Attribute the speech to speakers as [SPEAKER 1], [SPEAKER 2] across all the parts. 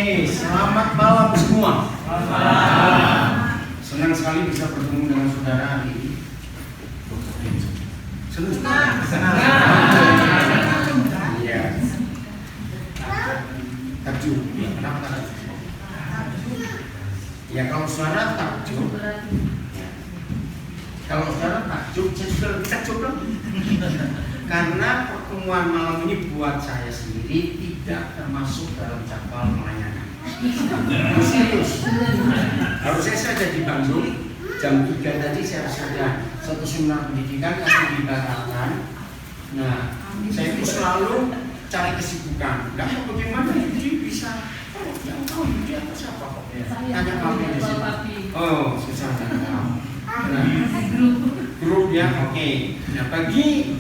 [SPEAKER 1] Selamat malam semua. Senang sekali bisa bertemu dengan saudara hari ini. Senang. Iya. Takjub. Kenapa takjub? Ya kalau saudara takjub, saya sudah lebih takjub dong. Karena pertemuan malam ini buat saya sendiri tidak termasuk dalam jadwal pelayanan. Serius. Harusnya saya ada di Bandung jam 3 tadi, saya harus ada satu seminar pendidikan tapi dibatalkan. Nah, saya itu selalu cari kesibukan. Enggak tahu bagaimana Yudi bisa. Oh, yang tahu Yudi apa siapa kok? Tanya papi di sini. Oh, susah tahu. Nah, grup ya, oke. Nah, bagi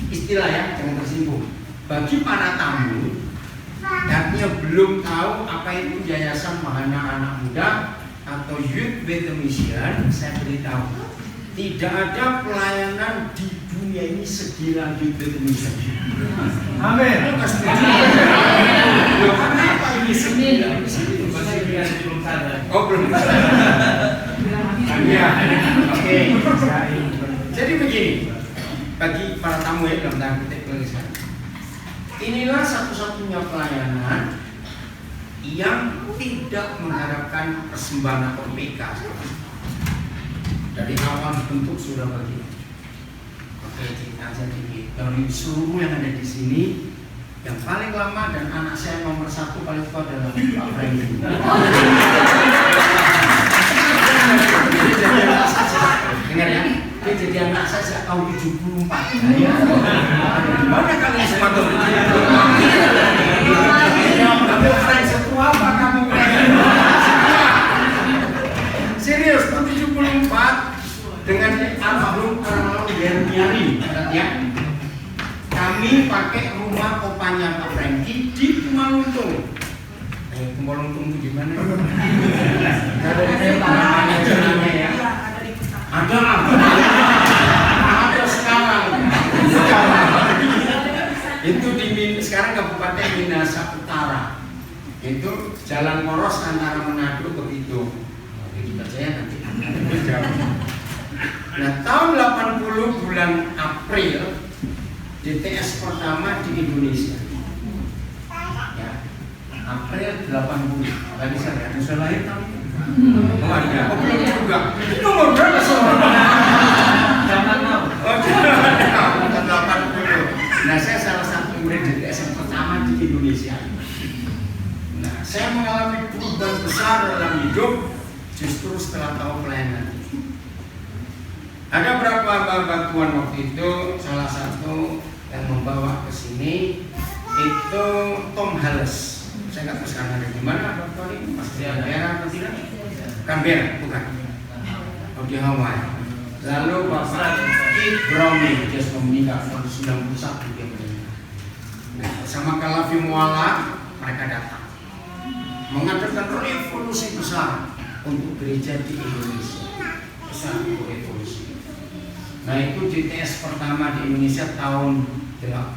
[SPEAKER 1] istilah ya, jangan tersinggung. Bagi para tamu artinya belum tahu apa itu Yayasan Wahana Anak Muda atau Youth with a Mission, saya beritahu tidak ada pelayanan di dunia ini segila Youth with a Mission. Amin. Karena apa ini segila? Oh belum. Ya, oke. Jadi begini, bagi para tamu ya dalam tanda kutip tulisan. Inilah satu-satunya pelayanan yang tidak mengharapkan persembahan atau PK. Dari awal bentuk sudah begini. Oke, cerita aja dikit. Dari seluruh yang ada di sini, yang paling lama dan anak saya nomor 1 paling tua adalah Pak Franky. Dengar ya, dia jadi anak saya sejak tahun 74. Gimana kalian semua tuh? Tapi Frank setua apa kamu? Serius, tahun 74 dengan almarhum Hermiani, ya. Kami pakai rumah opanya Pak Franky di Kumaluntung. Kumaluntung itu gimana? Ada sekarang. Itu sekarang Kabupaten Minahasa Utara. Itu jalan poros antara Manado ke Bidung. Itu percaya nanti. Nah, tahun 80 bulan April DTS pertama di Indonesia. Ya. April 80. Tadi saya sudah lahir tahun ini. Oh ada. Oh belum juga. Nomor berapa soalnya? Zaman now. Oh tahun 80. Nah, saya salah satu murid DTS yang pertama di Indonesia. Nah, saya mengalami perubahan besar dalam hidup justru setelah tahu pelayanan. Ada berapa bantuan waktu itu? Salah satu yang membawa ke sini itu Tom Hales. Saya nggak tahu sekarang ada di mana dokter ini, pasti ada daerah atau tidak? Canberra, bukan? Oh di Hawaii. Lalu Bapak Keith Browning, dia sudah meninggal tahun 91 dia meninggal. Nah, bersama Kalafi Muala mereka datang mengadakan revolusi besar untuk gereja di Indonesia. Besar revolusi. Nah itu DTS pertama di Indonesia tahun 80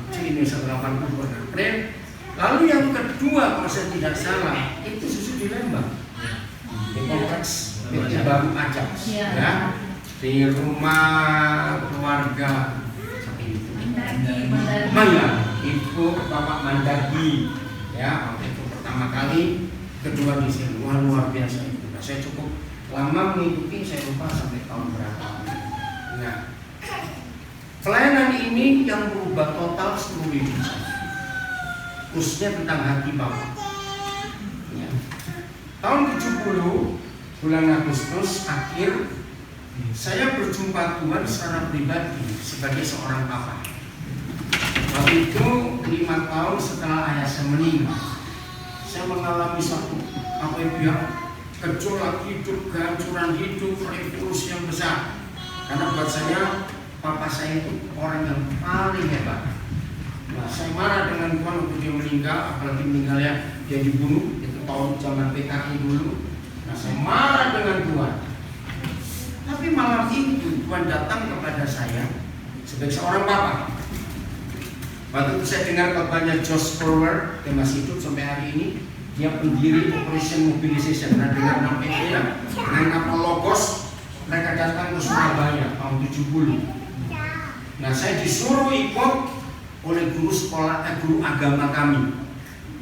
[SPEAKER 1] April. Lalu yang kedua kalau saya tidak salah itu susu di Lembang di kompleks baru Ajak ya, di rumah keluarga Maya Ibu Bapak Mandagi ya, waktu itu pertama kali, kedua di sini luar biasa itu. Nah, saya cukup lama mengikuti, saya lupa sampai tahun berapa. Nah, pelayanan ini yang berubah total seluruh hidup saya. Khususnya tentang hati Bapak. Ya. Tahun 70 bulan Agustus akhir saya berjumpa Tuhan secara pribadi sebagai seorang papa. Waktu itu 5 tahun setelah ayah saya meninggal, saya mengalami satu gejolak hidup, kehancuran hidup, revolusi yang besar. Karena buat saya papa saya itu orang yang paling hebat. Nah, saya marah dengan Tuhan waktu dia meninggal, apalagi meninggalnya dia dibunuh, itu tahun zaman PKI dulu. Nah, saya marah dengan Tuhan. Tapi malam itu Tuhan datang kepada saya sebagai seorang papa. Waktu itu saya dengar khotbahnya Josh Forward, dia masih hidup sampai hari ini. Dia pendiri Operation Mobilization. Nah, dengan nama dia, dengan kapal Logos, mereka datang ke Surabaya tahun 70. Nah, saya disuruh ikut oleh guru agama kami.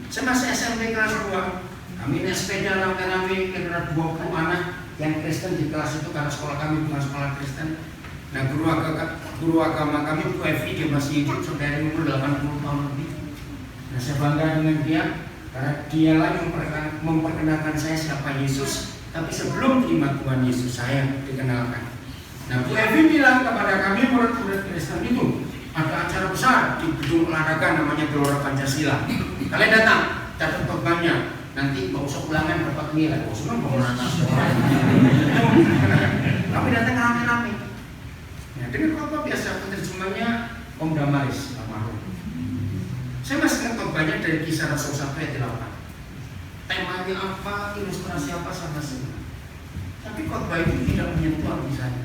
[SPEAKER 1] Saya masih SMP kelas 2. Kami naik sepeda rame-rame, kira 20 anak yang Kristen di kelas itu, karena sekolah kami bukan sekolah Kristen. Nah, guru agama kami, Bu Evi, dia masih hidup sampai hari umur 80 tahun lebih. Nah, saya bangga dengan dia karena dialah yang memperkenalkan saya siapa Yesus. Tapi sebelum terima Tuhan Yesus, saya dikenalkan. Nah, Bu Evi bilang kepada kami murid-murid Kristen itu, ada acara besar di gedung olahraga namanya Gelora Pancasila. Kalian datang, catat khotbahnya. Nanti nggak usah ulangan dapat nilai. Oh, senang mau nanya. Kami datang rame-rame. Ya, dengan khotbah biasa, penerjemahnya Om Damaris almarhum. Saya masih ingat khotbahnya dari Kisah Rasul 1 ayat 8. Temanya apa, ilustrasi apa, sama semua. Tapi khotbah itu tidak menyentuh hati saya.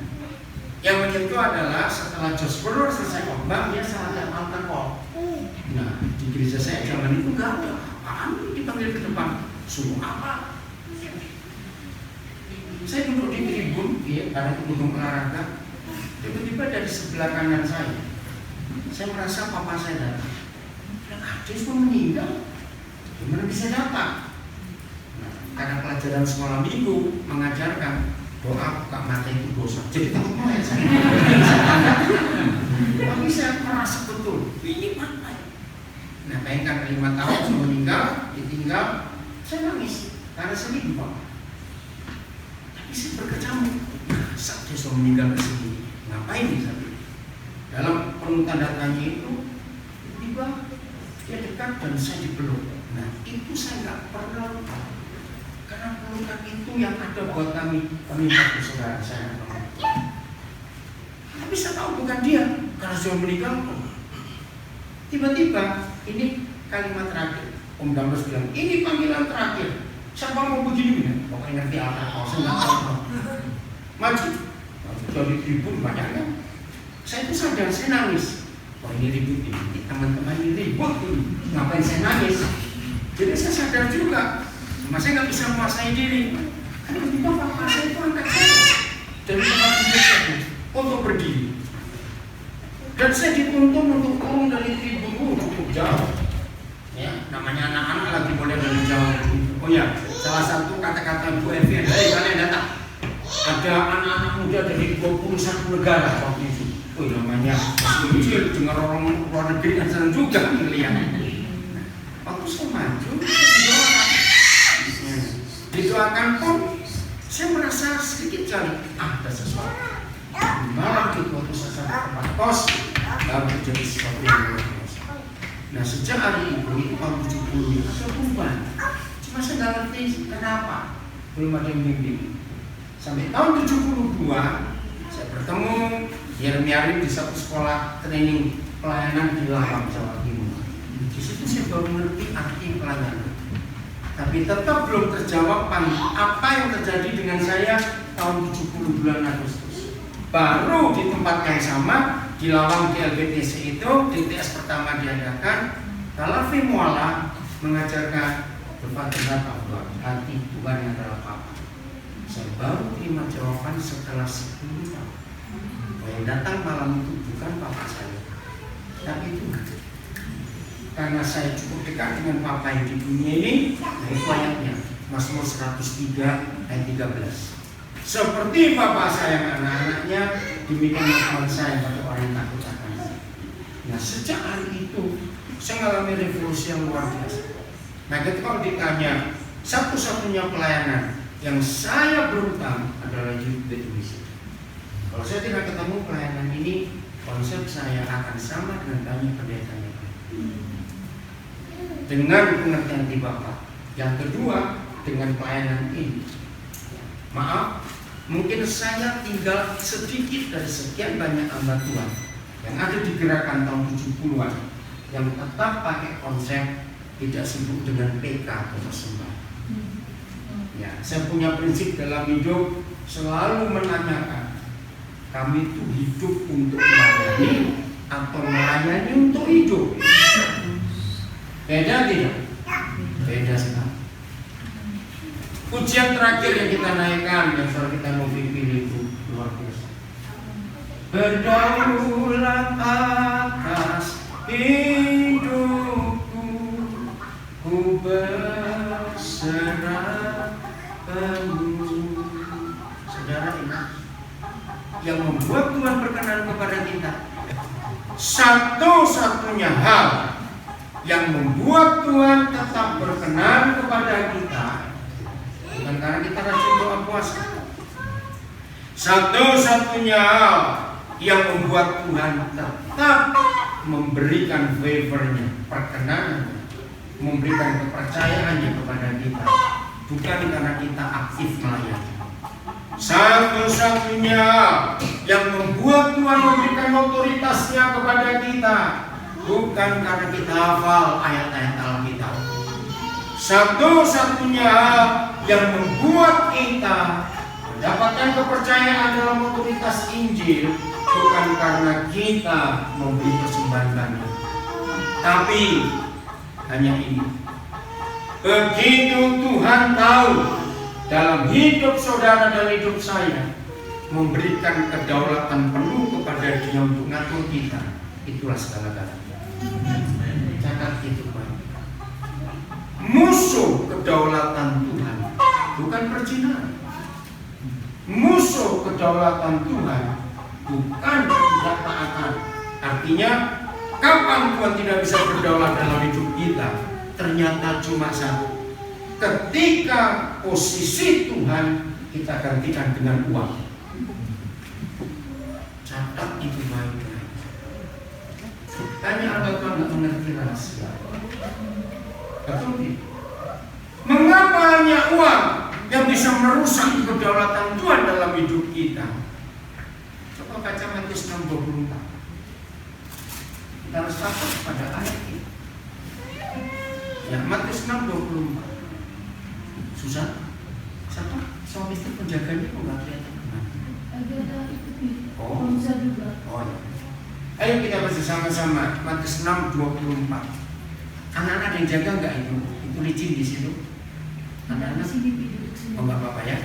[SPEAKER 1] Yang menyentuh adalah setelah Josh Burrow selesai khotbah, dia salah alkohol. Nah, di gereja saya zaman itu nggak ada. Apaan dipanggil ke depan? Suruh apa? Saya duduk di tribun, ya, karena itu gedung olahraga. Tiba-tiba dari sebelah kanan saya merasa papa saya datang. Dan adik pun meninggal. Gimana bisa datang? Nah, karena pelajaran sekolah minggu mengajarkan doa buka mata itu dosa. Jadi takut mulai saya. Tapi saya merasa betul, ini mana? Nah, bayangkan 5 tahun saya meninggal, ditinggal, saya nangis karena sedih Pak. Tapi saya berkecamuk, saat dia sudah meninggal ke sini, ngapain nih saya? Dalam penuh tanda tanya itu, tiba-tiba dia dekat dan saya dipeluk. Nah, itu saya nggak pernah lupa. Karena pelukan itu yang ada buat kami satu saudara saya. Tapi saya tahu bukan dia, karena sudah meninggal. Tiba-tiba ini kalimat terakhir, Om Dambes bilang, ini panggilan terakhir. Siapa mau begini? Pokoknya ngerti apa? Saya nggak tahu. Maju. Dari tribun banyak kan? Saya itu sadar, saya nangis. Oh, ini ribut ini, teman-teman ini ribut ini. Ngapain saya nangis? Jadi saya sadar juga. Saya nggak bisa menguasai diri. Karena tiba-tiba papa saya itu angkat saya dari tempat tidur saya untuk berdiri. Dan saya dituntun untuk turun dari tribun cukup jauh. Ya, namanya anak-anak lagi boleh dari jauh. Oh ya, salah satu kata-kata Bu Evi, kalian datang. Ada anak-anak muda dari 21 negara waktu itu. Oh, namanya kecil, dengar orang luar negeri dan senang juga melihat. Waktu saya maju, didoakan pun saya merasa sedikit kali ada sesuatu. Malam itu waktu saya sampai tempat kos, baru terjadi sesuatu yang luar biasa. Nah, sejak hari itu tahun 70 ada perubahan. Cuma saya nggak ngerti kenapa belum ada yang bimbing. Sampai tahun 72 saya bertemu Yermiarin di satu sekolah training pelayanan di Laham, Jawa Timur. Di situ saya baru mengerti arti pelayanan. Tapi tetap belum terjawab apa yang terjadi dengan saya tahun 70 bulan Agustus. Baru di tempat yang sama, di Lawang di LBTC itu, DTS pertama diadakan, Talafi Muala mengajarkan berfatihah bahwa hati Tuhan yang adalah Bapa. Saya baru terima jawaban setelah 10 tahun. Yang datang malam itu bukan papa saya, tapi Tuhan. Karena saya cukup dekat dengan Papa yang di dunia ini, nah itu ayatnya Mazmur 103 ayat 13. Seperti Papa sayang anak-anaknya, demikian Tuhan sayang pada orang yang takut akan saya. Nah, sejak hari itu saya mengalami revolusi yang luar biasa. Nah, ketika kalau ditanya satu-satunya pelayanan yang saya berutang adalah youth mission. Kalau saya tidak ketemu pelayanan ini, konsep saya akan sama dengan tanya pendetanya. Dengan pengertian di Bapak. Yang kedua, dengan pelayanan ini. Maaf, mungkin saya tinggal sedikit dari sekian banyak hamba Tuhan yang ada di gerakan tahun 70-an yang tetap pakai konsep tidak sibuk dengan PK atau persembahan. Ya, saya punya prinsip dalam hidup selalu menanyakan, kami itu hidup untuk melayani atau melayani untuk hidup? Beda tidak? Beda sekali. Pujian terakhir yang kita naikkan, yang selalu kita mau pilih itu luar biasa. Berdaulat atas hidupku, ku berserah penuh. Saudara ingat, yang membuat Tuhan berkenan kepada kita, satu-satunya hal yang membuat Tuhan tetap berkenan kepada kita bukan karena kita rajin doa puasa. Satu-satunya hal yang membuat Tuhan tetap memberikan favor-Nya, perkenanannya, memberikan kepercayaannya kepada kita, bukan karena kita aktif melayani. Satu-satunya yang membuat Tuhan memberikan otoritasnya kepada kita, bukan karena kita hafal ayat-ayat Alkitab. Satu-satunya yang membuat kita mendapatkan kepercayaan dalam otoritas Injil, bukan karena kita memberi persembahan kami, tapi hanya ini. Begitu Tuhan tahu dalam hidup saudara dan hidup saya, memberikan kedaulatan penuh kepada Dia untuk ngatur kita, itulah segala-galanya. Catat itu Pak. Musuh kedaulatan Tuhan bukan perzinahan. Musuh kedaulatan Tuhan bukan ketidaktaatan. Artinya, kapan Tuhan tidak bisa berdaulat dalam hidup kita? Ternyata cuma satu. Ketika posisi Tuhan kita gantikan dengan uang. Catat itu baik-baik. Hanya Anda Tuhan tidak mengerti rahasia. Betul tidak? Mengapa hanya uang yang bisa merusak kedaulatan Tuhan dalam hidup kita? Coba baca Matius 6:24. Kita harus takut pada ayat ini. Ya, Matius 6:24. Susah? Satu, suami istri penjaganya kok nggak kelihatan kemana? Oh ya. Ayo kita baca sama-sama Matius 6:24. Anak-anak ada yang jaga nggak itu? Itu licin di situ. Anak-anak? Oh nggak apa-apa ya.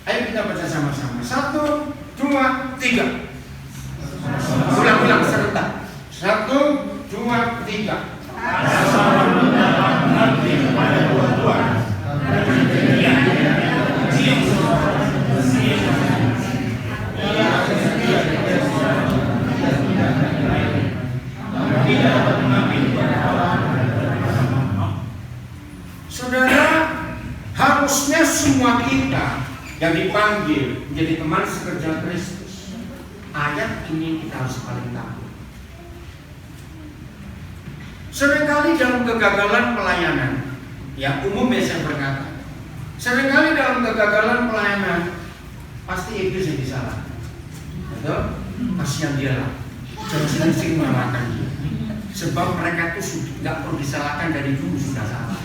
[SPEAKER 1] Ayo kita baca sama-sama. 1, 2, 3. Ulang-ulang serentak. 1, 2, 3. Saudara, harusnya semua kita yang dipanggil menjadi teman sekerja Kristus, ayat ini kita harus paling takut. Seringkali dalam kegagalan pelayanan, ya umumnya saya berkata, seringkali dalam kegagalan pelayanan pasti iblis yang disalahkan. Betul? Kasihan dia lah, jangan sering-sering menyalahkan dia. Sebab mereka itu nggak perlu disalahkan dari dulu sudah salah.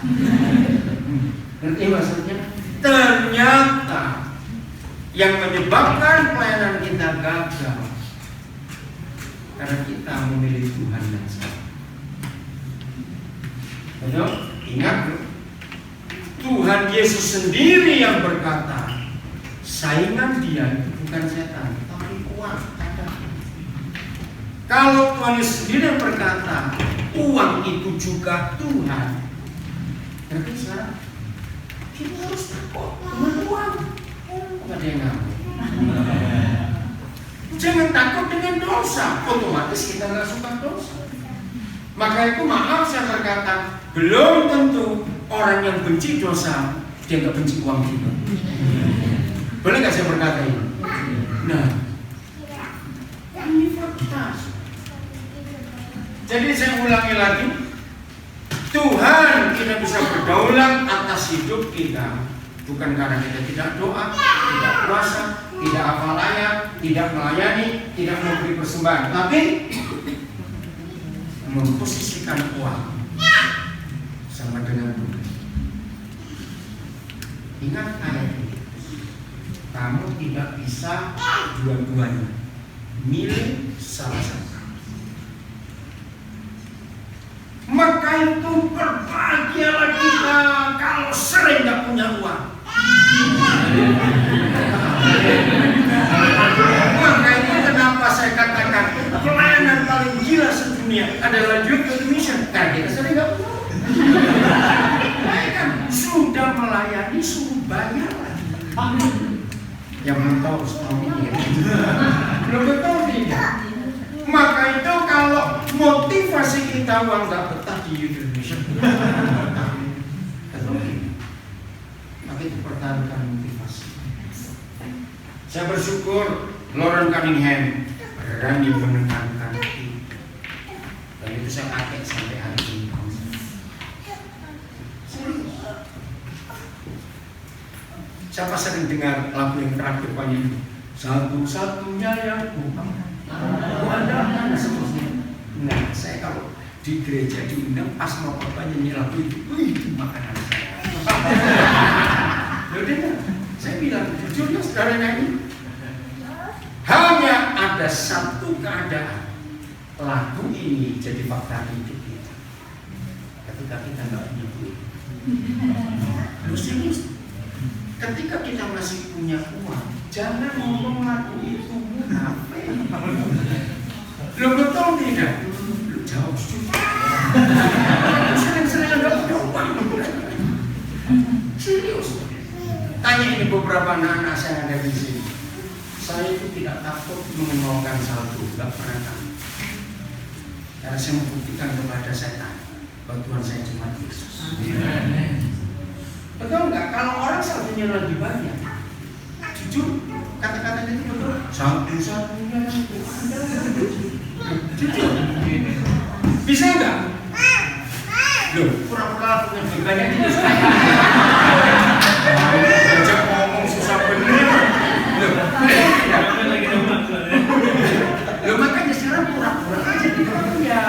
[SPEAKER 1] Ngerti maksudnya? Ternyata yang menyebabkan pelayanan kita gagal karena kita memilih Tuhan yang salah. Betul? Ingat, Tuhan Yesus sendiri yang berkata, saingan Dia itu bukan setan, tapi uang. Kalau Tuhan Yesus sendiri berkata, uang itu juga Tuhan. Berarti sekarang kita harus takut dengan uang. Tidak ada yang ngambil. Jangan takut dengan dosa. Otomatis kita nggak suka dosa. Maka itu maaf saya berkata, belum tentu orang yang benci dosa dia nggak benci uang juga. Boleh nggak saya berkata ini? Nah, ini fakta. Jadi saya ulangi lagi, Tuhan tidak bisa berdaulat atas hidup kita bukan karena kita tidak doa, tidak puasa, tidak hafal ayat, tidak melayani, tidak memberi persembahan, tapi memposisikan uang sama dengan Tuhan. Ingat ayat ini, kamu tidak bisa dua-duanya, milih salah satu. Maka itu berbahagialah kita kalau sering gak punya uang. Maka ini kenapa saya katakan pelayanan paling gila sedunia adalah youth mission. Karena kita sering nggak punya. Kan sudah melayani suruh bayar lagi. Yang belum tahu ini. Belum betul tidak. Maka itu kalau motivasi kita uang nggak betah di youth mission. Maka itu pertahankan motivasi. Saya bersyukur Lauren Cunningham berani menekankan itu, dan itu saya pakai sampai hari ini. Siapa sering dengar lagu yang terakhir panjang, satu-satunya yang ada seterusnya. Nah, saya kalau di gereja diundang pas mau khotbah nyanyi lagu itu makanan saya. Yaudah, saya bilang jujur ya saudara nyanyi. Hanya ada satu keadaan lagu ini jadi fakta hidup kita. Ketika kita nggak punya duit. Serius. Ketika kita masih punya uang, jangan ngomong lagu itu munafik. Lo betul tidak? Lo jawab jujur. Sering-sering nggak punya uang. Serius. Tanya ini beberapa anak-anak saya ada di sini. Saya itu tidak takut mengenalkan saldo, nggak pernah takut. Karena saya membuktikan kepada setan bahwa Tuhan saya cuma Yesus. Betul nggak? Kalau orang saldonya lagi banyak, jujur kata-katanya itu betul. Satu-satunya yang ada. Jujur. Bisa nggak? Loh, pura-pura punya duit banyak itu saya. Ajak ngomong susah bener. Loh, makanya sekarang pura-pura aja dikerja.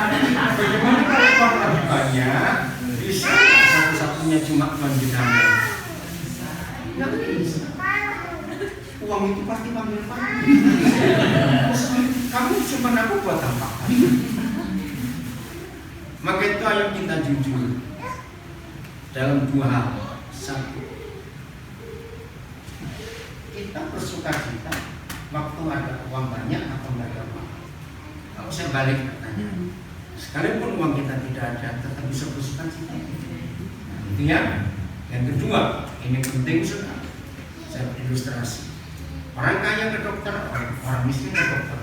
[SPEAKER 1] Bagaimana kalau uang lagi banyak, bisa satu-satunya cuma Tuhan jenazah. Nggak bisa. Uang itu pasti panggil-panggil. Kamu cuma aku buat apa? Maka itu ayo kita jujur dalam dua hal. Satu, kita bersuka cita waktu ada uang banyak atau nggak ada uang. Kalau saya balik pertanyaan, sekalipun uang kita tidak ada, tetap bisa bersuka cita. Itu ya. Yang kedua, ini penting sekali. Saya ilustrasi. Orang kaya ke dokter, orang miskin ke dokter.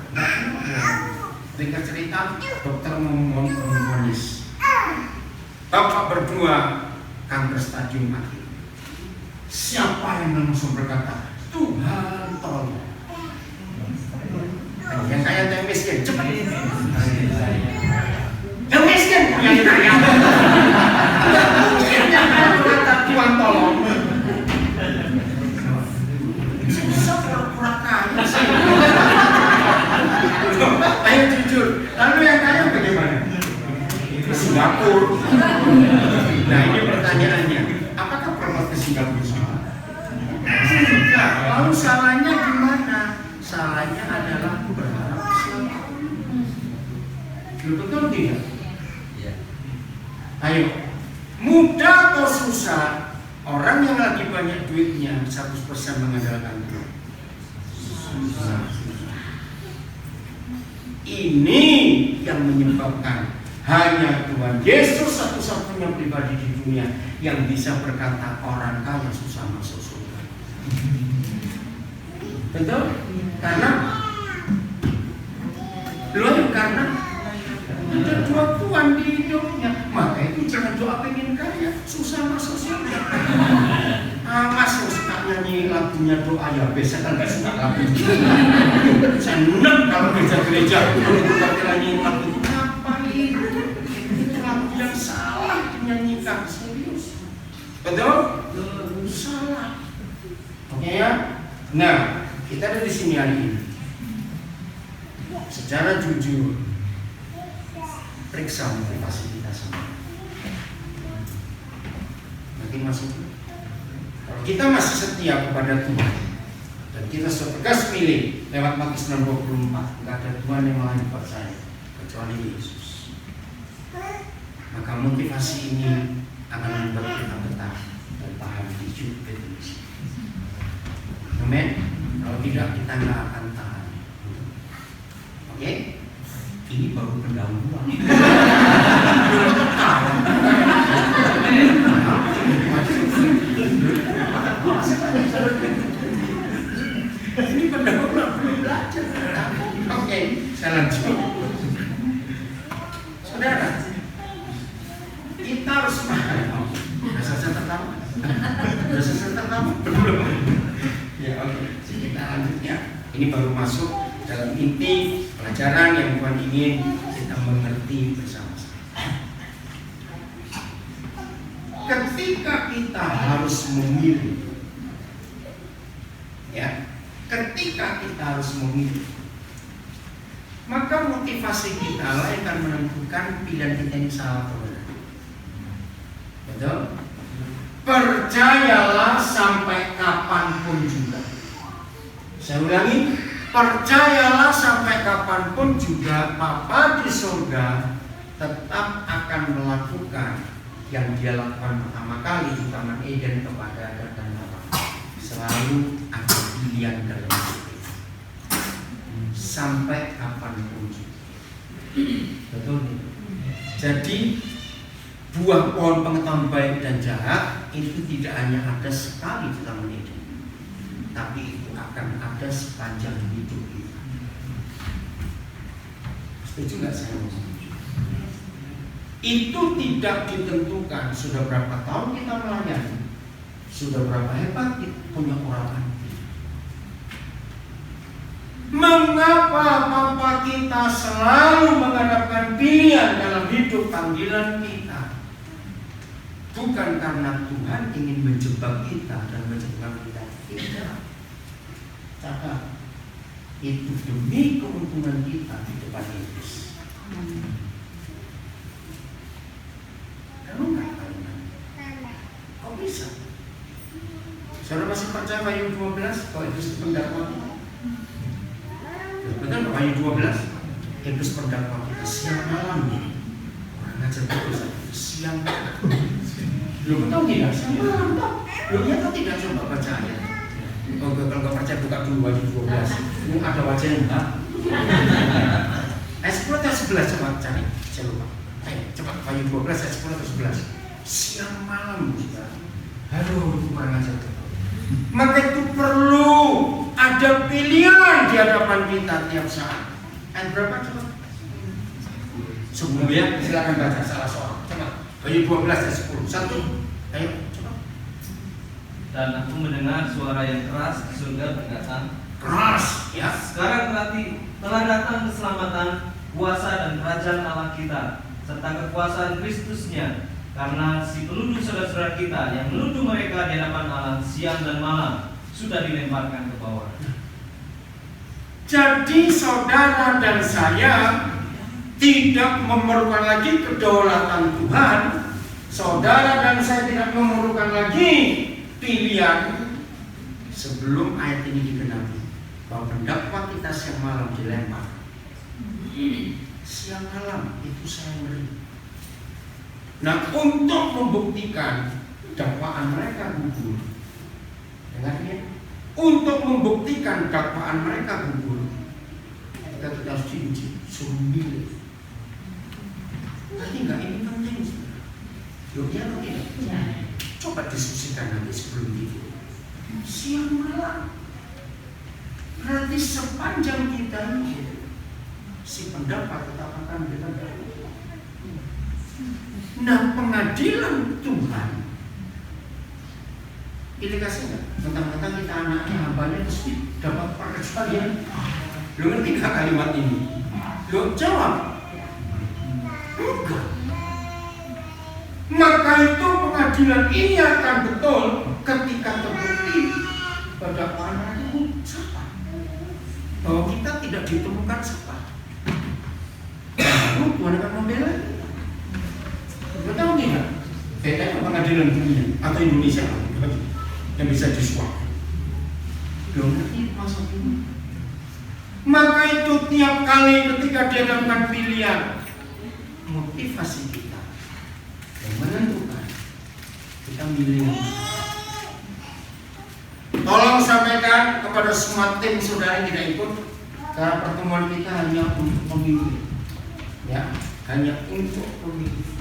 [SPEAKER 1] Ketika cerita, dokter memvonis bapak berdua kanker stadium akhir. Siapa yang langsung berkata, Tuhan tolong. Yang kaya atau yang miskin? Cepat. Yang miskin yang kaya. Yang kaya berkata, Tuhan tolong. Susah pura-pura kaya sih. Ayo jujur. Lalu yang kaya bagaimana? Singapura. Nah, ini pertanyaannya. Apakah promosi ke Singapura? Tidak. Lalu salahnya di mana? Salahnya adalah berharap Singapura. Betul tidak? Ayo. Mudah atau susah? Orang yang lagi banyak duitnya 100% mengandalkan Tuhan. Susah. Ini yang menyebabkan hanya Tuhan Yesus satu-satunya pribadi di dunia yang bisa berkata orang kaya susah masuk surga. Betul? Karena ada dua Tuhan di hidupnya. Maka itu jangan doa pengen kaya, susah masuk surga. Mas suka nyanyi lagunya doa ya biasa kan gak suka lagu. Seneng kalau gereja-gereja kalau nyanyi lagu itu ngapain? Itu lagu yang salah dinyanyikan, serius. Betul? Salah. Oke ya? Nah, kita ada di sini hari ini. Secara jujur, periksa motivasi kita semua. Nanti masuk. Kalau kita masih setia kepada Tuhan dan kita tegas milih lewat Matius 6:24, nggak ada Tuhan yang lain buat saya kecuali Yesus. Maka motivasi ini akan membuat kita betah dan paham hidup tidak kita nggak akan tahan. Oke? Ini baru pendahuluan. Ini pendahuluan belum belajar. Oke, saya lanjut. Saudara, kita harus paham. Sudah selesai pertama? Sudah selesai pertama? Belum. Ya, oke. Kita lanjut ya. Ini baru masuk dalam inti pelajaran yang Tuhan ingin kita mengerti bersama-sama. Ketika kita harus memilih, ya, ketika kita harus memilih, maka motivasi kita lah yang akan menentukan pilihan kita ini salah atau benar. Betul? Percayalah sampai kapanpun juga. Saya ulangi, percayalah sampai kapanpun juga Bapa di surga tetap akan melakukan yang Dia lakukan pertama kali di Taman Eden kepada Adam dan Hawa. Selalu ada pilihan dalam hidup kita. Sampai kapanpun juga. Betul nih. Jadi buah pohon pengetahuan baik dan jahat itu tidak hanya ada sekali di Taman Eden, tapi itu akan ada sepanjang hidup kita. Setuju nggak saya ngomong? Itu tidak ditentukan sudah berapa tahun kita melayani, sudah berapa hebat kita punya orang. Mengapa Bapa kita selalu menghadapkan pilihan dalam hidup panggilan kita? Bukan karena Tuhan ingin menjebak kita dan menjebak kita. Tidak. Catat. Itu demi keuntungan kita di depan Yesus. Kamu nggak kalian? Kok bisa? Saudara masih percaya Wahyu 12 kalau itu pendakwa? Betul Wahyu 12? Iblis pendakwa kita siang malam. Orang ngajar terus siang malam. Belum tahu tidak? Siang malam tak? Belum tahu tidak coba baca ayat. Kalau nggak percaya buka dulu Wahyu 12. Ini ada wajah yang enggak. Ayat 10 atau 11 coba cari. Saya lupa. Ayo coba Wahyu 12 ayat 10 atau 11. Siang malam saudara. Aduh, itu kurang ajar. Maka itu perlu ada pilihan di hadapan kita tiap saat. Ayat berapa coba? Sebelum ya, silakan baca salah seorang. Coba. Wahyu 12 ayat 10. Satu. Ayo coba.
[SPEAKER 2] Dan aku mendengar suara yang keras di surga berkata,
[SPEAKER 1] Keras, ya.
[SPEAKER 2] sekarang berarti telah datang keselamatan, kuasa dan kerajaan Allah kita, serta kekuasaan Kristusnya, karena si penuduh saudara-saudara kita yang menuduh mereka di hadapan Allah siang dan malam sudah dilemparkan ke bawah.
[SPEAKER 1] Jadi saudara dan saya tidak memerlukan lagi kedaulatan Tuhan. Saudara dan saya tidak memerlukan lagi pilihan sebelum ayat ini digenapi bahwa pendakwa kita siang malam dilempar. Siang malam itu saya ngeri. Nah, untuk membuktikan dakwaan mereka gugur, dengar ya, untuk membuktikan dakwaan mereka gugur, kita harus diuji, suruh milih. Nanti nggak ini penting, yuk ya atau tidak? Coba diskusikan nanti sebelum itu. Siang malam, berarti sepanjang kita hidup, si pendapat tetap akan kita dapat. Nah, pengadilan Tuhan ini kasih nggak? Tentang-tentang kita anaknya hambanya terus dapat perkecualian. Lo ngerti nggak kalimat ini? Lo jawab enggak. Maka itu pengadilan ini akan betul ketika terbukti pada anak itu salah, bahwa kita tidak ditemukan salah. Lalu Tuhan akan membela. Betul tidak? Beda pengadilan dunia atau Indonesia yang bisa disuap. Belum ngerti masuk ini. Maka itu tiap kali ketika dihadapkan pilihan, motivasi kita yang menentukan kita milih. Tolong sampaikan kepada kepada semua tim saudara yang tidak ikut, karena pertemuan kita hanya untuk pemimpin, ya, hanya untuk pemimpin.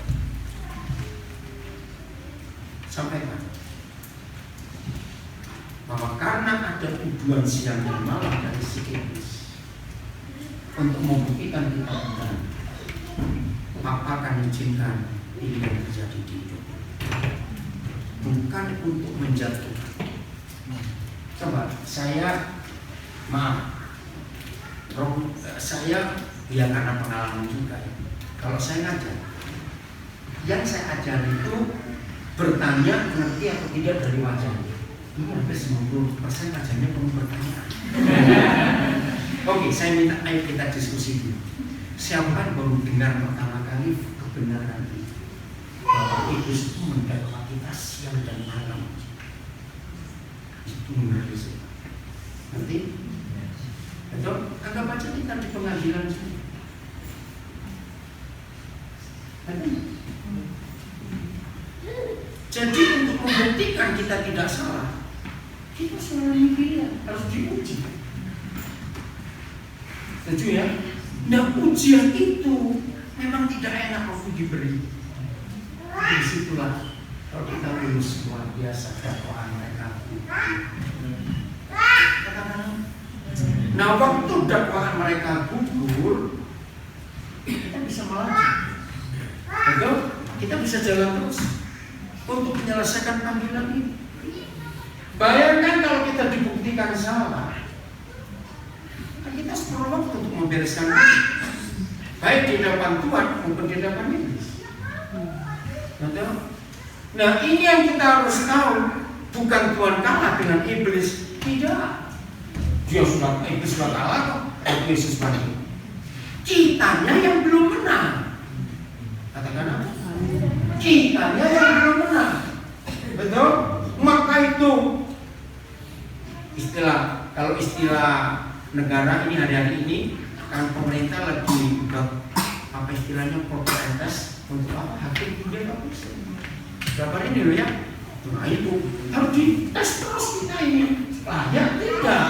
[SPEAKER 1] Sampaikan bahwa karena ada tujuan siang dan malam dari si iblis untuk membuktikan kita benar, Papa akan izinkan ini yang terjadi di hidup, bukan untuk menjatuhkan. Coba saya ya karena pengalaman juga ya. Kalau saya ngajar, yang saya ajar itu bertanya ngerti atau tidak dari wajahnya. Ini hampir 90% ajarnya penuh pertanyaan. Oke, saya minta ayo kita diskusi dulu. Siapa yang baru dengar pertama kali kebenaran itu? Bahwa Iblis itu mendakwa kita siang dan malam. Itu mengerti sih. Nanti, betul? Anggap aja kita di pengadilan sini. Jadi untuk membuktikan kita tidak salah, kita selalu harus diuji. Setuju ya? Nah, ujian itu memang tidak enak waktu diberi. Disitulah kalau kita lulus luar biasa dakwaan mereka. Nah, waktu dakwaan mereka gugur, kita bisa melaju. Betul? Kita bisa jalan terus untuk menyelesaikan panggilan ini. Bayangkan kalau kita dibuktikan salah, kan kita perlu waktu untuk membereskan ini, baik di depan Tuhan maupun di depan iblis. Betul? Nah, ini yang kita harus tahu, bukan Tuhan kalah dengan iblis, tidak. Iblis sudah kalah kok, Yesus mati. Kitanya yang belum menang. Katakan apa? Kitanya yang belum menang. Betul? Maka itu kalau istilah negara ini hari-hari ini kan pemerintah lagi apa istilahnya protes untuk apa hakim kemudian apa berapa ini loh ya. Nah itu harus dites terus kita ini layak tidak.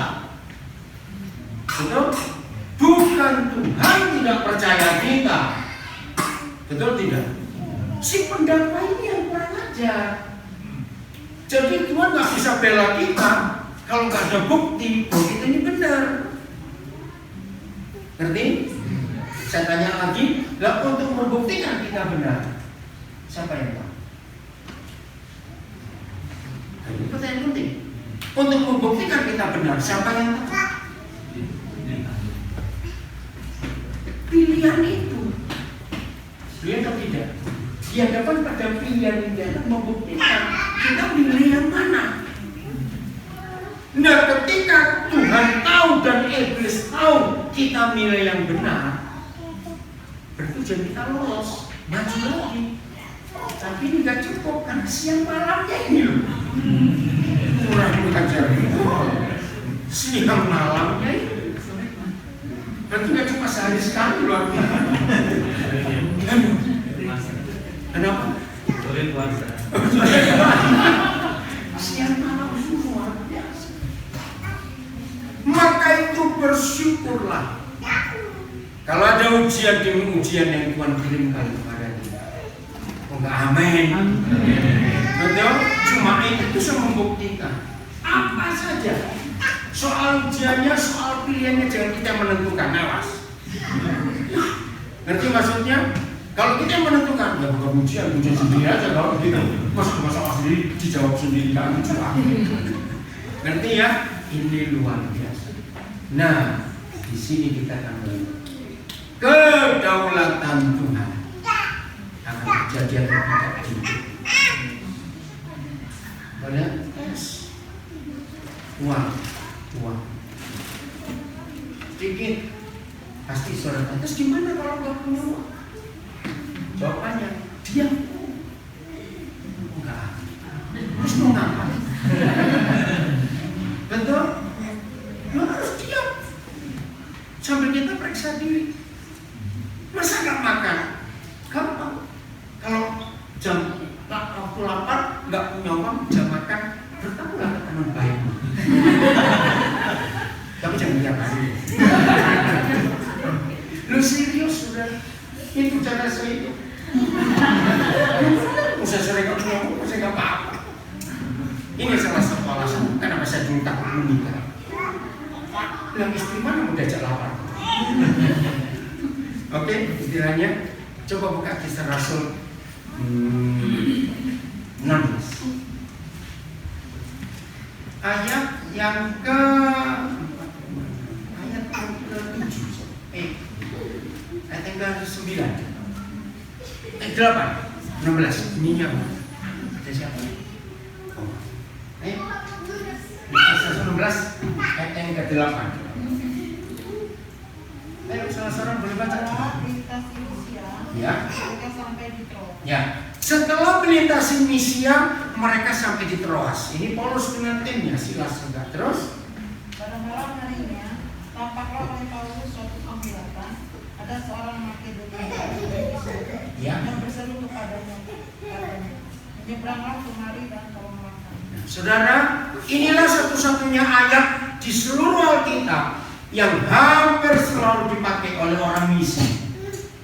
[SPEAKER 1] Betul? Bukan Tuhan tidak percaya kita. Betul tidak? Si pendakwa ini yang kurang ajar. Jadi Tuhan nggak bisa bela kita kalau nggak ada bukti bahwa kita ini benar. Ngerti? Saya tanya lagi, lah untuk membuktikan kita benar, siapa yang tahu? Nah, ini pertanyaan penting. Untuk membuktikan kita benar, siapa yang tahu? Pilihan itu, dia atau tidak? Dihadapkan pada pilihan ini adalah membuktikan kita pilih yang mana. Nah, ketika Tuhan tahu dan iblis tahu kita milih yang benar, berarti jadi kita lolos, maju lagi. Tapi ini gak cukup karena siang malamnya ini loh. Kurang ajar. Siang malamnya ini. Berarti gak cuma sehari sekali loh. Kenapa?
[SPEAKER 2] Sore puasa.
[SPEAKER 1] Siang malam semua biasa. Maka itu bersyukurlah. Kalau ada ujian yang Tuhan kirimkan kepada kita. Oh enggak, amin. Betul? Cuma itu bisa membuktikan apa saja. Soal ujiannya, soal pilihannya jangan kita menentukan. Awas. Ngerti maksudnya? Kalau kita yang menentukan, ya bukan ujian sendiri aja kalau begitu. Masalah sendiri dijawab sendiri, nggak lucu. Ngerti ya? Ini luar biasa. Nah, di sini kita akan melihat kedaulatan Tuhan akan kejadian tidak hidup. Pada uang, sedikit pasti saudara. Terus gimana kalau nggak punya uang? Jawabannya, diam. Enggak. Terus mau ngapain? Betul? Lo harus diam. Sambil kita periksa diri. Masa nggak makan? Gampang. Kalau waktu lapar, nggak punya uang, jam makan, bertamulah ke teman baikmu. saya dulu takut menikah. Bilang istri mana mau diajak lapar? Oke, istilahnya coba buka Kisah Rasul 16 ayat yang ke 7 ayat yang ke 9 8 16 ini apa? Ada siapa? Kisah 16 ayat yang ke 8. Ayo salah seorang boleh baca. Ya. Ya. Setelah melintasi Misia, mereka sampai di Troas. Ini Paulus dengan timnya, Silas juga. Terus?
[SPEAKER 3] Pada malam harinya, tampaklah oleh Paulus suatu penglihatan. Ada seorang Makedonia yang berseru kepadanya, menyeberanglah kemari dan tolonglah kami.
[SPEAKER 1] Saudara, inilah satu-satunya ayat di seluruh Alkitab yang hampir selalu dipakai oleh orang misi.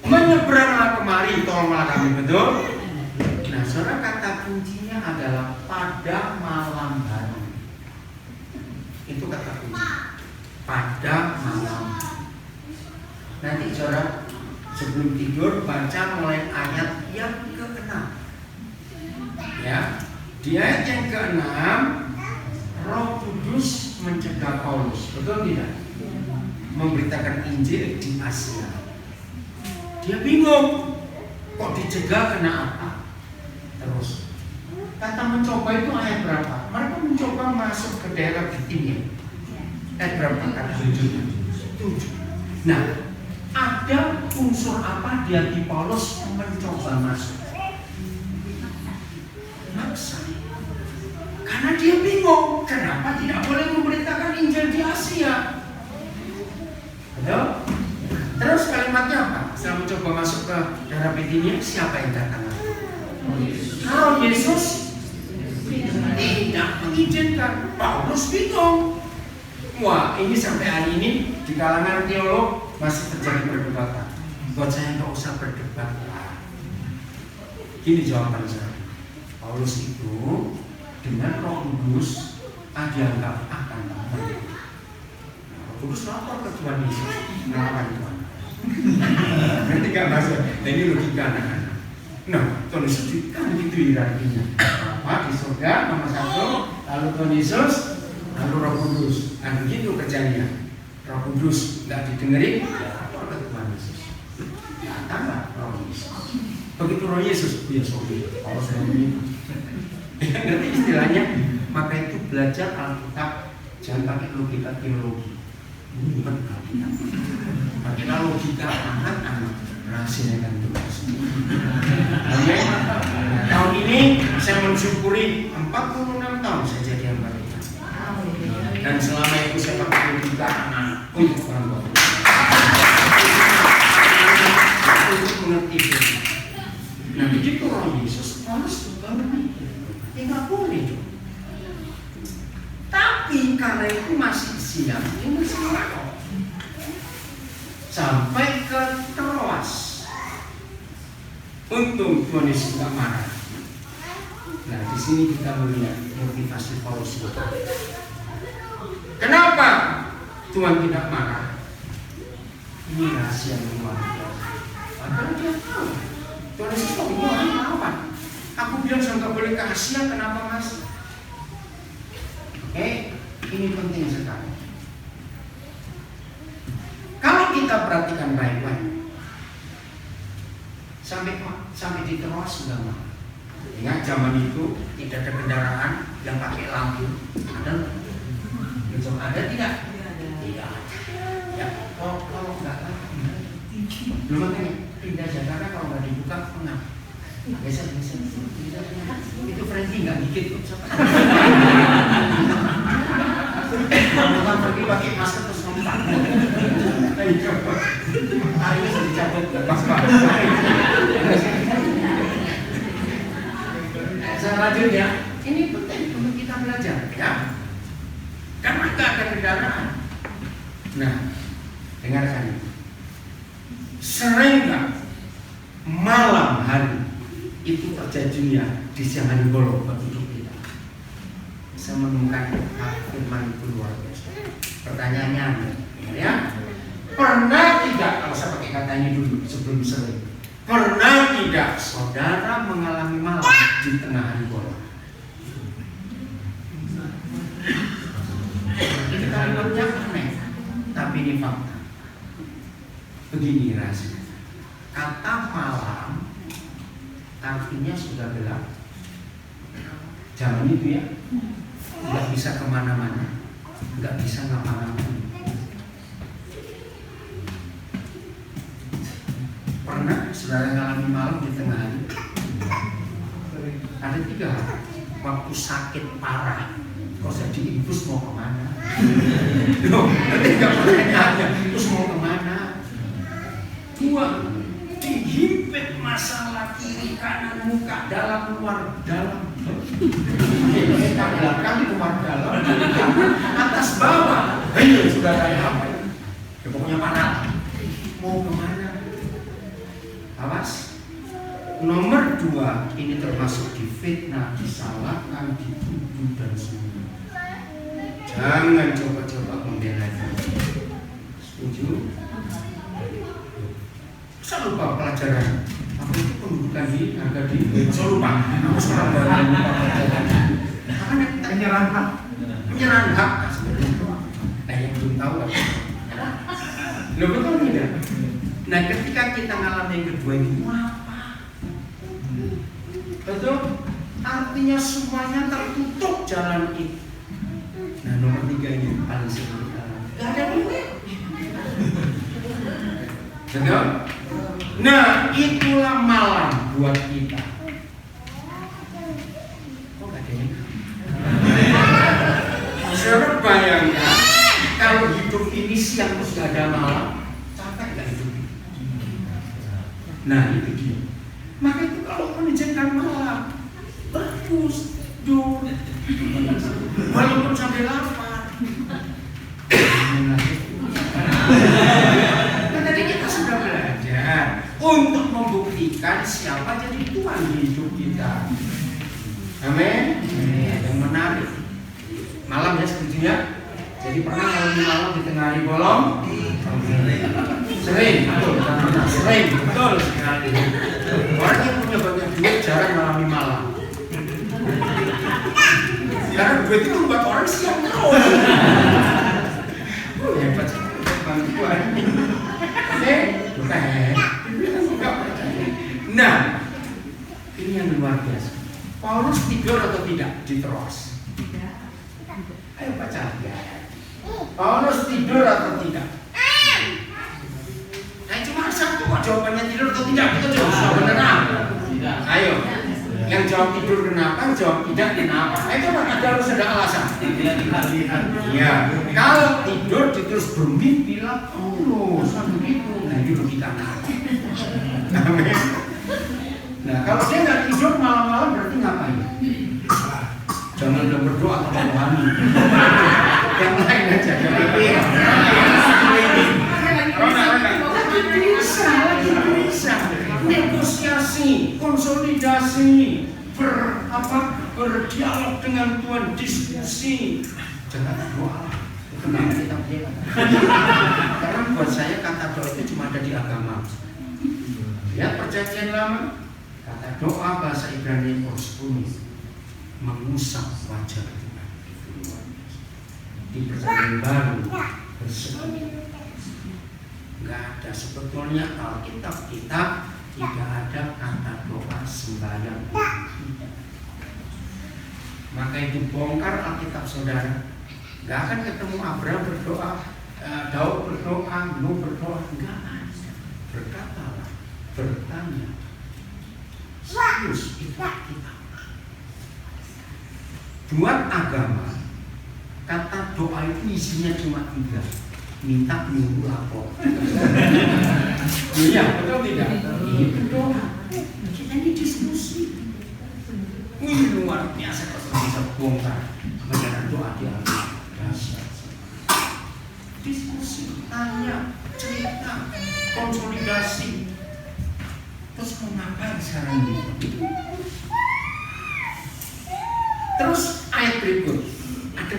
[SPEAKER 1] Menyeberanglah kemari, tolonglah kami, betul? Nah, saudara, kata kuncinya adalah pada malam hari. Itu kata kunci. Pada malam hari. Nanti saudara, sebelum tidur baca mulai ayat yang ke-6. Ya, di ayat yang ke-6 Roh Kudus mencegah Paulus, betul tidak? Memberitakan Injil di Asia. Dia bingung, kok dicegah kena apa? Terus kata mencoba itu ayat berapa? Mereka mencoba masuk ke daerah Bitinia. Ayat berapa? Kata 7. Nah, ada unsur apa di hati Paulus mencoba masuk? Maksa. Karena dia bingung, kenapa tidak boleh memberitakan Injil di Asia? Betul? Terus kalimatnya apa? Setelah mencoba masuk ke daerah Bitinia, siapa yang datang? Kalau Yesus tidak mengizinkan, Paulus bingung. Wah, ini sampai hari ini di kalangan teolog masih terjadi perdebatan. Buat saya nggak usah berdebat lah. Gini jawaban saya. Paulus itu dengan Roh Kudus dianggap akan Roh Kudus lapor ke Tuhan Yesus, melawan Tuhan. Nanti nggak masuk. Ini logika anak-anak. Nah, Tuhan Yesus kan begitu hierarkinya. Apa di surga nomor 1, lalu Tuhan Yesus, lalu Roh Kudus. Nah, begitu kerjanya. Roh Kudus nggak didengerin, lapor ke Tuhan Yesus. Datanglah Roh Yesus. Begitu Roh Yesus, ya sorry, kalau saya begitu. Ngerti istilahnya? Maka itu belajar Alkitab jangan pakai logika teologi. Bukan Alkitab. Pakai logika anak-anak. Rahasiakan Tuhan. Tahun ini saya mensyukuri 46 tahun saya jadi hamba Tuhan. Dan selama itu saya pakai logika anak-anak untuk orang tua. Untuk mengerti Tuhan. Nah, begitu Roh Yesus harus berpikir. Nggak boleh dong. Tapi karena itu masih siang, ini masih malam. Sampai ke Troas. Untung Tuhan Yesus tidak marah. Nah, di sini kita melihat motivasi Paulus. Kenapa Tuhan tidak marah? Ini rahasia yang luar biasa. Padahal dia tahu. Tuhan Yesus kok ngomong apa? Aku bilang saya nggak boleh ke Asia, kenapa mas? Ini penting sekali. Kalau kita perhatikan baik-baik, sampai di Troas sudah malam. Ingat zaman itu tidak ada kendaraan yang pakai lampu. Ada tidak? Tidak ada. Ya, kalau nggak lampu, belum makanya pindah Jakarta kalau nggak dibuka pengap. Biasa. Itu friendly nggak dikit kok. Bukan pergi pakai masker terus ngomong. Hari ini sudah dicabut pas. Saya lanjut ya. Ini penting untuk kita belajar ya. Karena nggak ada kendaraan. Nah, dengarkan ini. Sering nggak malam hari itu terjadinya di siang hari bolong penduduk kita. saya menemukan firman itu luar biasa. Pertanyaannya, ya, pernah tidak, kalau saya pakai kata ini dulu sebelum sering, pernah tidak saudara mengalami malam di tengah hari bolong? Ini kalimatnya aneh, tapi ini fakta. Begini rasanya, kata malam artinya sudah gelap. Zaman itu ya, nggak bisa kemana-mana, nggak bisa ngapa-ngapain. Pernah saudara ngalami malam di tengah hari? Ada 3 hal. Waktu sakit parah, kok saya diinfus mau kemana? Loh, ketika pertanyaannya, terus mau kemana? 2, dihimpit masalah kiri kanan muka dalam luar dalam. Kita belakang luar dalam, atas bawah. Ayo sudah kayak apa ya? Ya pokoknya panas. Mau kemana? Awas. Nomor 2, ini termasuk difitnah, disalahkan, dituduh dan semua. Jangan coba-coba membela diri. Setuju? Saya lupa pelajaran. Apa itu pendudukan di harga di? Saya lupa. Aku sekarang baru lupa pelajaran. Apa nih? Penyerahan hak. Penyerahan hak. Yang belum tahu apa? Lo betul tidak? Nah, ketika kita ngalamin yang kedua ini, apa? Betul? Artinya semuanya tertutup jalan itu. Nah, nomor 3 ini paling sering kita. Gak ada duit. Betul? Nah, itulah malam buat kita. Kok gak ada yang? Saudara bayangkan kalau hidup ini siang terus gak ada malam, capek gak hidup ini? Nah, itu dia. Maka itu kalau mengizinkan malam, bagus, tidur, walaupun sampai lapar. Tadi kita sudah belajar untuk membuktikan siapa jadi Tuhan di hidup kita. Amin. Yang menarik. Malam ya, setuju ya. Jadi pernah kalau di malam di tengah hari bolong? Sering, betul. Sering, betul sekali. Orang yang punya banyak duit jarang mengalami malam. Karena duit itu buat orang siang terus. Hebat bantuan. Oke, bukan. Nah, ini yang luar biasa. Paulus tidur atau tidak di Troas? Tidak. Ayo baca ya. Paulus tidur atau tidak? Nah, cuma satu kok jawabannya tidur atau tidak. Kita jawab benar. Tidak. Ayo. Yang jawab tidur kenapa? Jawab tidak kenapa? Itu harus ada alasan. Iya. Kalau tidur terus bermimpilah Paulus begitu. Nah, itu kita tahu. Amin. Nah, kalau dia nggak tidur malam-malam berarti ngapain? Jangan udah berdoa atau rohani. Yang lain aja. Bisa. Negosiasi, konsolidasi, berdialog dengan Tuhan, diskusi. Jangan doa. Kenapa kita bela? Karena buat saya kata doa itu cuma ada di agama. Ya, perjanjian lama, kata doa bahasa Ibrani Ospuni, mengusap wajah Tuhan. Di perjanjian baru bersedia. Enggak ada sebetulnya Alkitab kita tidak ada kata doa sembahyang. Maka itu bongkar Alkitab saudara. Enggak akan ketemu Abraham berdoa, Daud berdoa, Nuh berdoa, enggak ada. Berkatalah, bertanya. Serius itu kita. Buat agama, kata doa itu isinya cuma 3. Minta, nyuruh, lapor. Iya, betul tidak? Itu doa. Kita ini diskusi. Wih, luar biasa kalau bisa bongkar beneran doa di Alkitab. Diskusi, tanya, cerita, konsolidasi. Terus mau ngapain sekarang ini? Terus ayat berikut.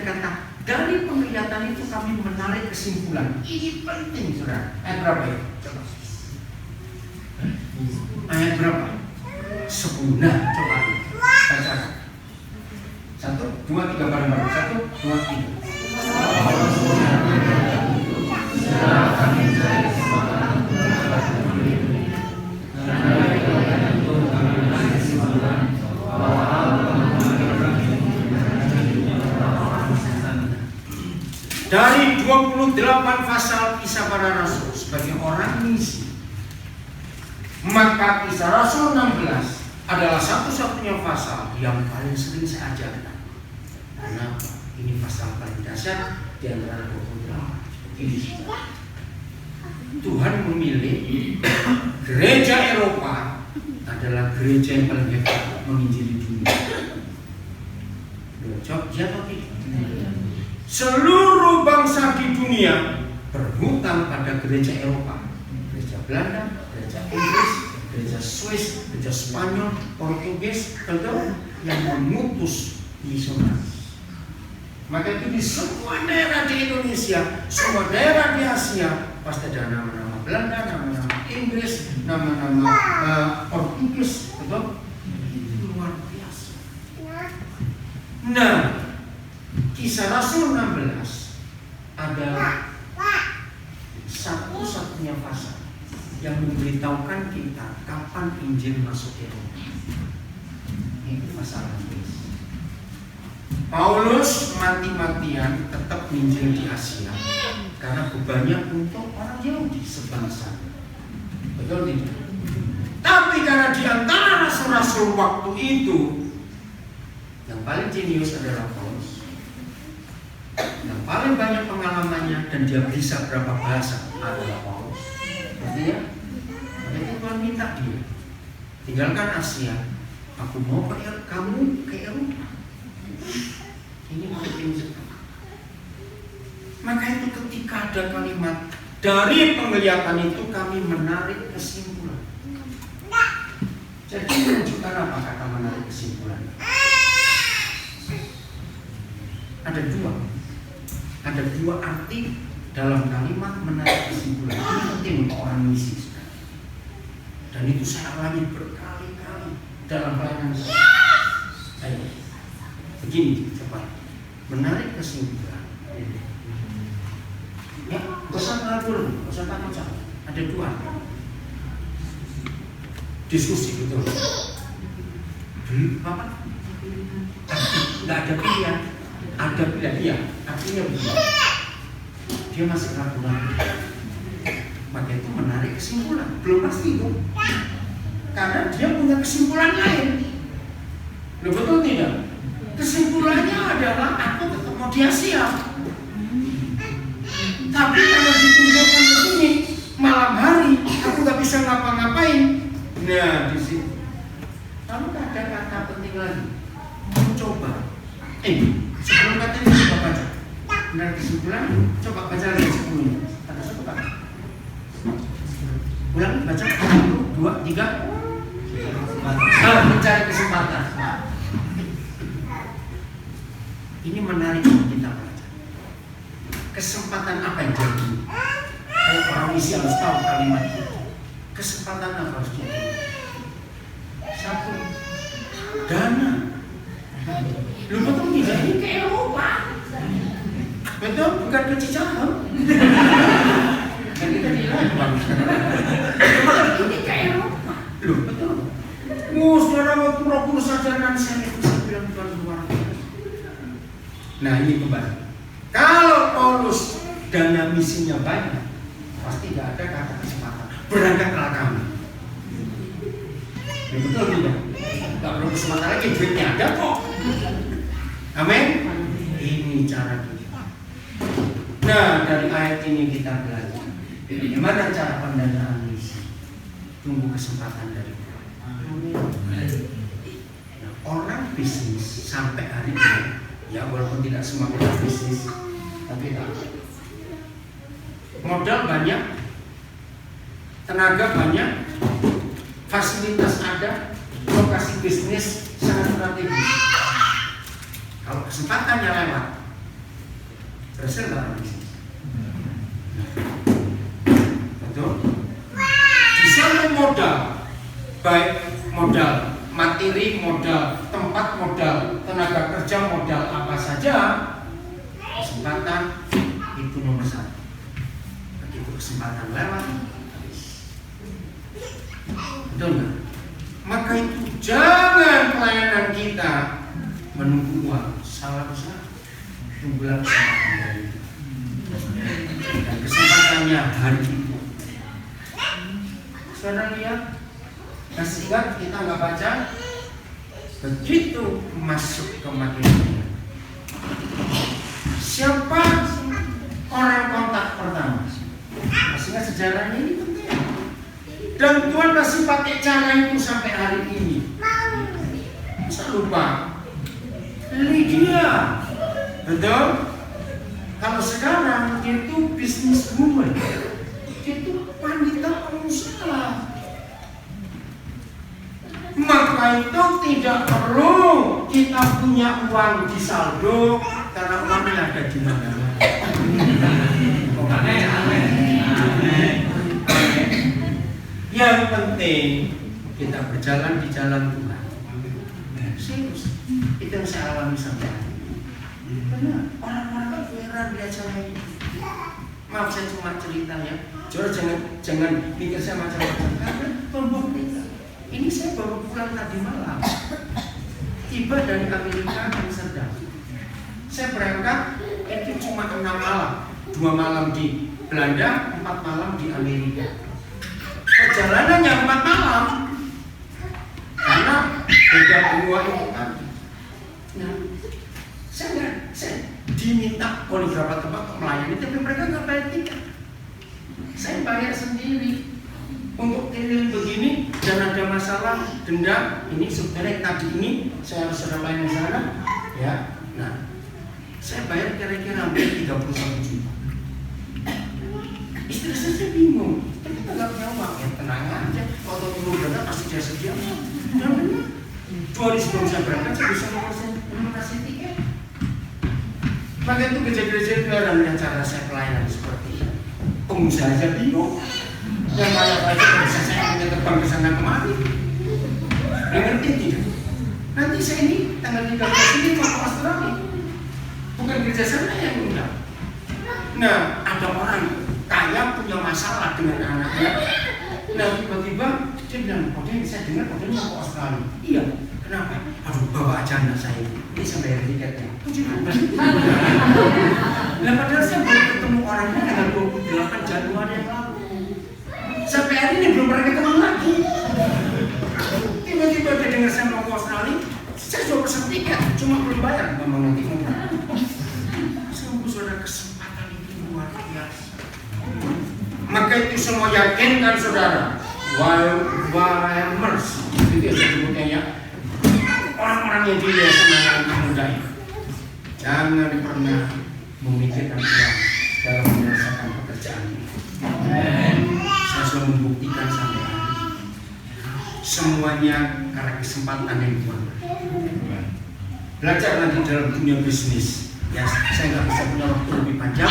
[SPEAKER 1] berkata, dari penglihatan itu kami menarik kesimpulan. Ini penting, saudara. Ayat berapa ya? Coba. Ayat berapa? 10. Nah, coba baca. 1, 2, 3 bareng-bareng. 1, 2, 3. Dari 28 pasal Kisah Para Rasul sebagai orang misi, maka Kisah Rasul 16 adalah satu-satunya pasal yang paling sering saya ajarkan. Kenapa? Ini pasal paling dahsyat di antara 28. Ini Tuhan memilih gereja Eropa adalah gereja yang paling hebat menginjili dunia. Cocok ya atau tidak? Seluruh bangsa di dunia berhutang pada gereja Eropa, gereja Belanda, gereja Inggris, gereja Swiss, gereja Spanyol, Portugis, betul, yang memutus misionaris. Maka itu di semua daerah di Indonesia, semua daerah di Asia pasti ada nama-nama Belanda, nama-nama Inggris, nama-nama Portugis, betul? Itu luar biasa. Nah, Kisah Rasul 16 adalah satu-satunya pasal yang memberitahukan kita kapan Injil masuk ke Eropa. Itu pasal 16. Paulus mati-matian tetap menginjil di Asia karena bebannya untuk orang Yahudi sebangsa. Betul tidak? Tapi karena di antara rasul-rasul waktu itu yang paling jenius adalah Paulus, yang paling banyak pengalamannya dan dia bisa berapa bahasa adalah Paulus. Artinya, itu Tuhan minta dia tinggalkan Asia. Aku mau kamu ke Eropa. Ini penting sekali. Maka itu ketika ada kalimat dari penglihatan itu kami menarik kesimpulan. Jadi menunjukkan apa kata menarik kesimpulan? Ada dua arti dalam kalimat menarik kesimpulan. Ini penting untuk orang misi. Dan itu saya alami berkali-kali dalam pelayanan saya. Ayo, begini cepat. Menarik kesimpulan. Ya, bosan dulu, bosan takut. Ada dua. Diskusi betul. Apa? Nggak ada pilihan. Ada pilihan dia, artinya begini. Dia masih ragu-ragu. Maka itu menarik kesimpulan. Belum pasti itu. Karena dia punya kesimpulan lain. Loh, betul tidak? Kesimpulannya adalah aku tetap mau dia siap. Tapi kalau ditunjukkan begini malam hari aku nggak bisa ngapa-ngapain. Nah di sini. Lalu ada kata penting lagi. Mencoba. Sebelum kata ini coba baca. Benar kesimpulan. Coba baca lagi sebelumnya. Kata coba. Ulang baca. 1, 2, 3. Mencari kesempatan. Ini menarik untuk kita baca. Kesempatan apa yang jadi? Kayak orang misi harus tahu kalimat itu. Kesempatan apa harus jadi? 1, dana. Lu betul tidak? Ini ke Eropa. Betul, bukan ke Cicahem. Jadi tadi lagi bagus. Ini ke Eropa. Lu betul. Saudara waktu Roh Kudus ajarkan saya itu saya bilang Tuhan luar biasa. Nah ini kembali. Kalau Paulus dana misinya banyak, pasti tidak ada kata kesempatan. Berangkatlah kami. Ya, betul tidak? Tidak perlu kesempatan lagi, duitnya ada kok. Amin. Ini cara kita. Nah dari ayat ini kita belajar bagaimana cara pendanaan misi. Tunggu kesempatan dari Tuhan. Nah, orang bisnis sampai hari ini, ya walaupun tidak semua orang bisnis, tapi modal banyak, tenaga banyak, fasilitas ada, lokasi bisnis sangat strategis. Kalau kesempatannya lewat, Berhasil nggak orang bisnis? Betul? Di sana modal, baik modal materi, modal tempat, modal tenaga kerja, modal apa saja, kesempatan itu nomor satu. Begitu kesempatan lewat, habis. Betul nggak? Maka itu jangan pelayanan kita menunggu uang. Salah besar. Tunggulah kesempatan dari itu. Dan kesempatannya hari itu. Saudara lihat, masih ingat kita nggak baca? Begitu masuk ke Makedonia, siapa orang kontak pertama? Masih ingat sejarahnya ini penting. Dan Tuhan masih pakai cara itu sampai hari ini. Saya lupa. Lydia, betul? Kalau sekarang dia itu bisnis woman, dia itu wanita pengusaha. Maka itu tidak perlu kita punya uang di saldo, karena uangnya ada di mana-mana. Yang penting kita berjalan di jalan Tuhan. Serius, itu yang saya alami sampai hari ini. Benar, orang-orang heran lihat saya ini. Maaf saya cuma cerita ya. Jangan pikir saya macam-macam. Karena tombol ini saya baru pulang tadi malam. Tiba dari Amerika Amsterdam. Saya berangkat itu cuma 6 malam. 2 malam di Belanda, 4 malam di Amerika. Perjalanannya 4 malam. Karena beda benua itu tadi. Nah, saya diminta oleh beberapa tempat melayani, tapi mereka nggak bayar tiket. Saya bayar sendiri untuk keliling begini dan ada masalah denda. Ini sebenarnya tadi ini saya harus ada layanan sana, ya. Nah, saya bayar kira-kira hampir 31 juta. Istri saya bingung, tapi kita nggak punya uang. Ya tenang aja, kalau turun dana pasti dia sedia. Dan benar, 2 hari sebelum saya berangkat saya bisa melunasi tiket. Maka itu gereja-gereja dan dengan cara saya pelayanan seperti ini. Pengusaha aja bingung. Yang banyak bisa saya punya terbang ke sana kemari. Ngerti tidak? Nanti saya ini tanggal 13 ini mau ke Australia. Bukan gereja sana yang undang. Nah, ada orang kaya punya masalah dengan anaknya. Nah, tiba-tiba dia bilang, "Kodenya saya dengar kodenya mau ke Australia." Iya. Kenapa? Aduh, bawa aja anak saya ini saya bayar tiketnya. Nah, padahal saya baru ketemu orangnya tanggal 28 Januari yang lalu. Sampai hari ini belum pernah ketemu lagi. Tiba-tiba dia dengar saya mau ke Australia, saya sudah pesan tiket, cuma belum bayar. Mama nanti mau. Sungguh saudara, kesempatan itu luar biasa. Maka itu semua yakinkan saudara, Wilmers, itu yang sebutnya ya. Orang-orang yang dilihat sama anak muda ini, jangan pernah memikirkan uang dalam menyelesaikan pekerjaan ini. Saya sudah membuktikan sampai hari ini, semuanya karena kesempatan yang Tuhan beri. Belajar nanti dalam dunia bisnis. Ya, saya nggak bisa punya waktu lebih panjang.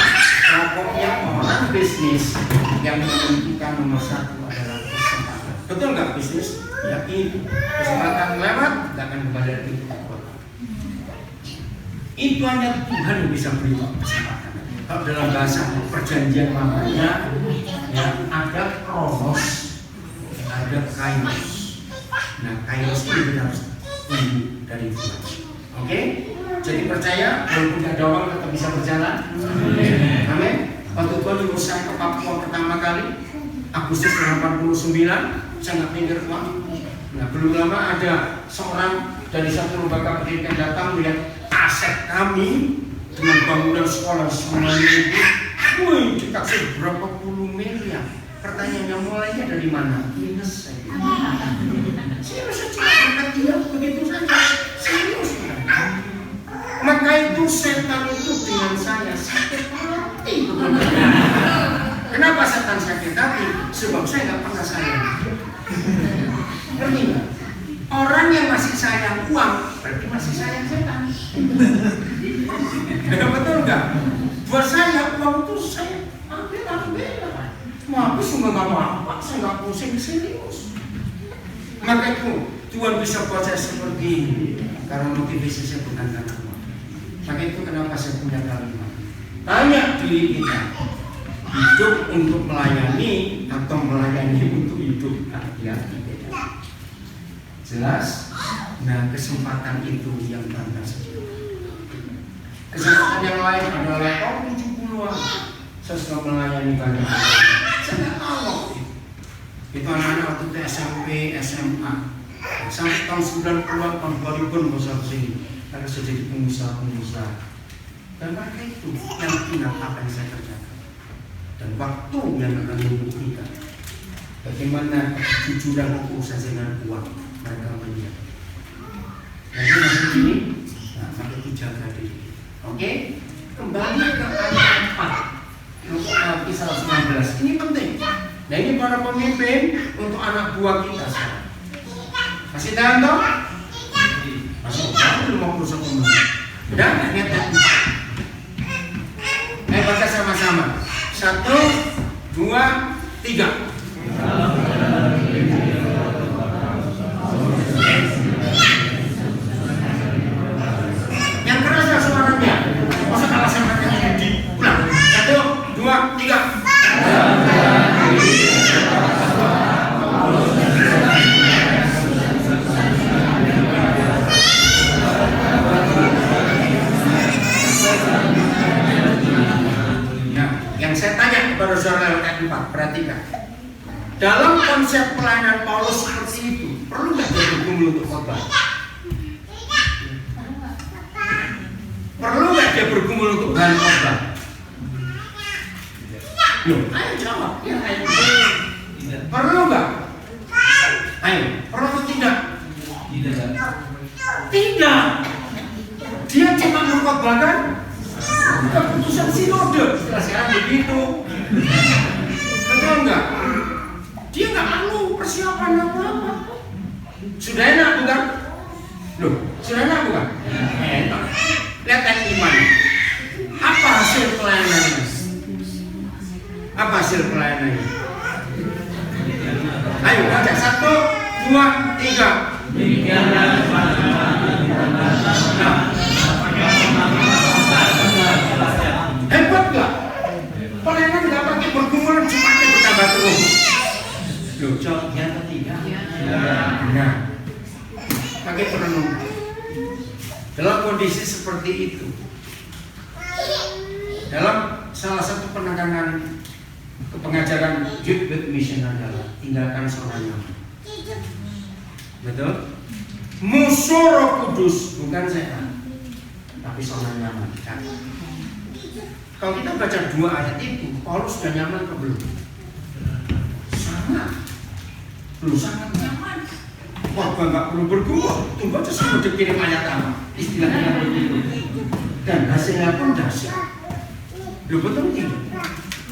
[SPEAKER 1] Pokoknya orang bisnis yang menentukan nomor 1 adalah kesempatan. Betul nggak bisnis? Yakin kesempatan lewat, nggak akan kembali lagi ke kota. Itu hanya Tuhan yang bisa beri kesempatan. Kalau dalam bahasa perjanjian lamanya, ya ada kronos, ada kairos. Nah, kairos itu harus tunggu dari Tuhan. Oke? Jadi percaya, walaupun tidak ada orang tetap bisa berjalan. Amin. Waktu Tuhan diurus saya ke Papua pertama kali, Agustus 89, saya nggak mikir uang. Nah, belum lama ada seorang dari satu lembaga pendidikan datang melihat aset kami dengan bangunan sekolah semuanya itu, wih, dikasih berapa puluh miliar. Pertanyaannya mulainya dari mana? Minus saya. Saya rasa cuma berkat dia begitu saja. Serius. Maka itu setan itu dengan saya sakit hati. Kenapa setan sakit hati? Sebab saya nggak pernah sayang. Ngerti nggak? Orang yang masih sayang uang berarti masih sayang setan. Betul nggak? Buat uang itu saya ambil. Mau habis juga nggak apa, saya nggak pusing serius. Maka itu Tuhan bisa buat saya seperti ini karena motivasi saya bukan karena uang. Maka itu kenapa saya punya kalimat. Tanya diri kita, hidup untuk melayani atau melayani untuk hidup? Hati-hati beda. Jelas? Nah, kesempatan itu yang bangga saja. Kesempatan yang lain adalah tahun 70-an saya sudah melayani banyak orang. Saya nggak tahu itu anak-anak waktu itu SMP, SMA sampai tahun 90-an, tahun 2000-an besar sini karena saya jadi pengusaha. Dan maka itu yang final apa yang saya kerjakan dan waktu yang akan membuktikan bagaimana kejujuran urusan dengan uang mereka melihat. Jadi masih ini, nah maka itu jaga diri. Oke, kembali ke ayat 4 Kisah 19. Ini penting. Nah ini para pemimpin untuk anak buah kita sekarang. Masih tahan toh? Masih tahan 51 menit. Dan ayat 4. Ayo baca sama-sama. 1, 2, 3. Yang keras ya suaranya. Masa kalah sama yang di ulang. 1, 2, 3. Yang saya tanya kepada saudara ayat 4, perhatikan. Dalam konsep pelayanan Paulus seperti itu, perlu nggak dia bergumul untuk khotbah? Perlu nggak dia bergumul untuk bahan khotbah? Loh, ayo jawab. Ya, ayo. Perlu nggak? Ayo, perlu atau tidak? Tidak. Dia cuma mengkhotbahkan keputusan sinode. Setelah sekarang begitu. Betul nggak? Dia nggak perlu persiapan apa-apa. Sudah enak bukan? Loh, sudah enak bukan? Enak. Lihat ayat 5. Apa hasil pelayanannya? Apa hasil pelayanannya? Ayo baca 1, 2, 3. Hebat gak? Pelayanan gak pakai bergumul, cuma bertambah terus. Loh, jawabnya atau tidak? Nah, pakai perenung. Dalam kondisi seperti itu, dalam salah satu penekanan pengajaran Youth with Mission adalah tinggalkan zona nyaman. Betul? Musuh Roh Kudus bukan setan, tapi zona nyaman. Kalau kita baca 2 ayat itu, Paulus sudah nyaman atau belum? Sangat. Belum sangat nyaman. Wah, nggak perlu bergumul. Tunggu aja saya udah kirim ayat apa. Istilahnya begitu. Dan hasilnya pun dahsyat. Loh, betul tidak?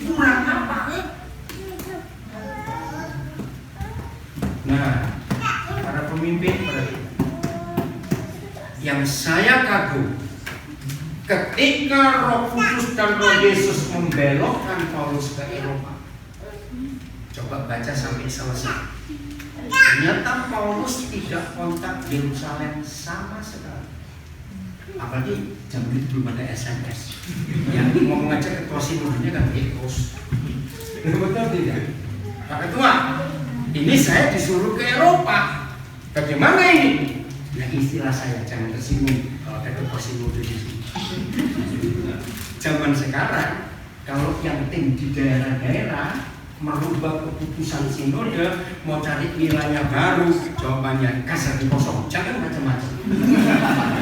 [SPEAKER 1] Kurang apa? Nah, para pemimpin yang saya kagum, ketika Roh Kudus dan Roh Yesus membelokkan Paulus ke Eropa, coba baca sampai selesai. Ternyata Paulus tidak kontak Yerusalem sama sekali. Apalagi zaman itu belum ada SMS. Yang ngomong aja ketua sinodenya kan ekos. Betul tidak? Pak Ketua, ini saya disuruh ke Eropa. Bagaimana ini? Nah, istilah saya jangan tersinggung kalau ada ketua sinode di sini. Zaman sekarang, kalau yang tim di daerah-daerah merubah keputusan sinode, mau cari wilayah baru, jawabannya kasar di kosong, jangan macam-macam.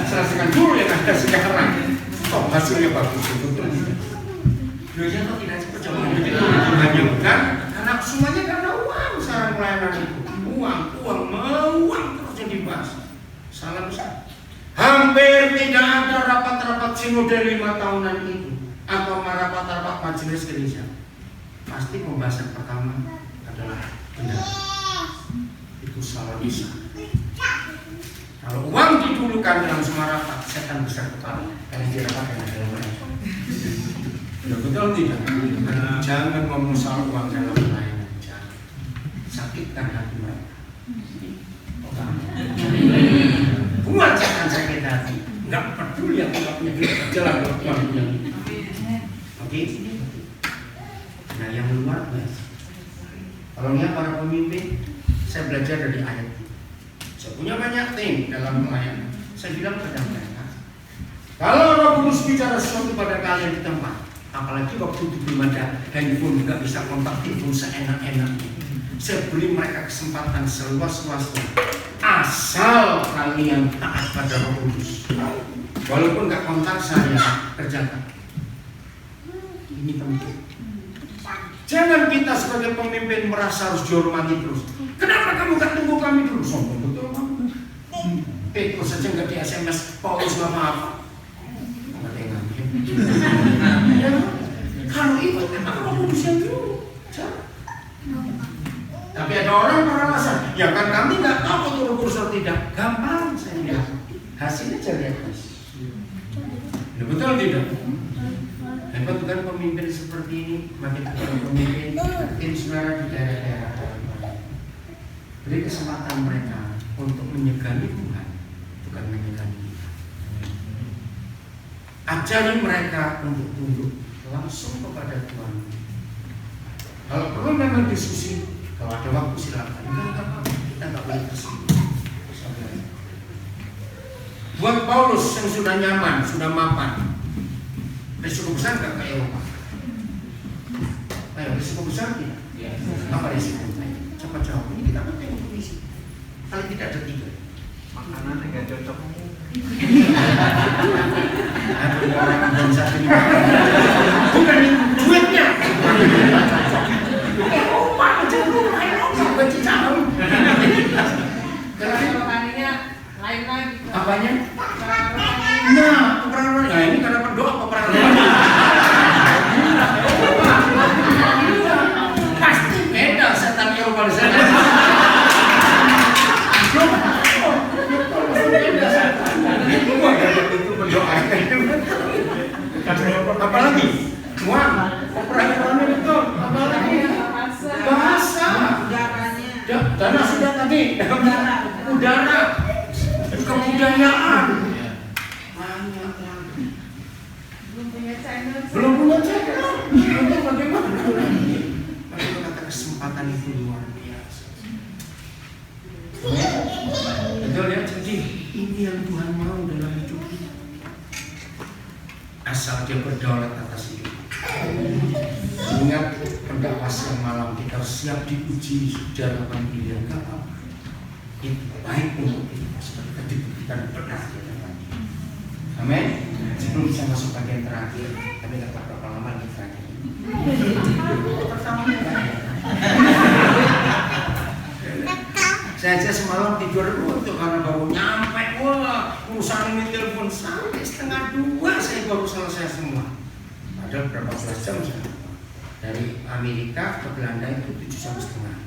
[SPEAKER 1] Selesaikan dulu yang ada sekarang. Toh hasilnya bagus, betul tidak? Beliau atau tidak seperti jawaban begitu? Hanya bukan karena semuanya karena uang. Sekarang pelayanan itu uang terus yang dibahas. Salah besar. Hampir tidak ada rapat-rapat sinode 5 tahunan itu atau rapat-rapat majelis gereja. Pasti pembahasan pertama adalah benar. Itu salah besar. Kalau uang didulukan dalam semua rapat, setan besar kepala. Karena dia rapat dengan dalam mereka. Betul tidak? Jangan ngomong soal uang dalam pelayanan. Jangan. Sakitkan hati mereka. Buat jangan sakit hati. Nggak peduli yang nggak punya duit jalan buat Tuhan punya. Oke? Nah yang luar biasa. Kalau lihat para pemimpin, saya belajar dari ayat ini. Saya punya banyak tim dalam pelayanan. Saya bilang kepada mereka, kalau Roh Kudus bicara sesuatu pada kalian di tempat, apalagi waktu itu belum ada handphone, nggak bisa kontak telepon seenak-enaknya. Saya beri mereka kesempatan seluas-luasnya, asal kalian taat pada Roh Kudus. Walaupun nggak kontak saya, kerjakan. Ini penting. Jangan kita sebagai pemimpin merasa harus dihormati terus. Kenapa kamu nggak tunggu kami dulu? Sombong betul kamu. Petrus saja nggak di SMS, Paulus nggak apa-apa. Nggak ada yang ngambil. Kalau itu memang Roh Kudus yang dulu. Tapi ada orang beralasan, ya kan kami nggak tahu kalau Roh Kudus atau tidak. Gampang saya lihat. Hasilnya jadi apa? Betul tidak? Hebat bukan pemimpin seperti ini, makin pemimpin tim saudara di daerah-daerah. Beri kesempatan mereka untuk menyegani Tuhan, bukan menyegani kita. Ajari mereka untuk tunduk langsung kepada Tuhan. Kalau perlu memang diskusi, kalau ada waktu silakan. Kita nggak boleh tersinggung. Buat Paulus yang sudah nyaman, sudah mapan, risiko besar nggak ke Eropa? Ayo, risiko besar tidak? Apa risiko? Cepat jawab. Ini kita penting untuk isi. Paling tidak ada 3.
[SPEAKER 2] Makanan nggak cocok.
[SPEAKER 1] Aduh, orang belum satu ini. Bukan duitnya. Eropa aja dulu, Eropa benci tahu.
[SPEAKER 3] Kalau kalinya lain lagi.
[SPEAKER 1] Apanya? Nah, peperangan. Nah, ini karena berdoa peperangan. Pasti beda setan Eropa di sana. Itu berdoa. Apalagi? Muan, peperangan itu. Apalagi? Bahasa. Dana sudah tadi. Udara. Kebudayaan. Belum punya channel. Itu bagaimana? Maka kata kesempatan itu luar biasa. Betul ya, jadi ini yang Tuhan mau dalam hidup kita. Asal dia berdaulat atas hidup. Ingat pendakwah siang malam, kita siap diuji sudah 8 pilihan. Itu baik untuk kita supaya kita dibuktikan benar. Amin. Sebelum saya masuk bagian terakhir, tapi nggak berapa lama lagi terakhir. Pertama saya aja semalam tidur untuk karena baru nyampe, wah urusan ini telepon sampai 1:30 saya baru selesai semua. Padahal berapa belas jam saya dari Amerika ke Belanda itu 7,5 jam.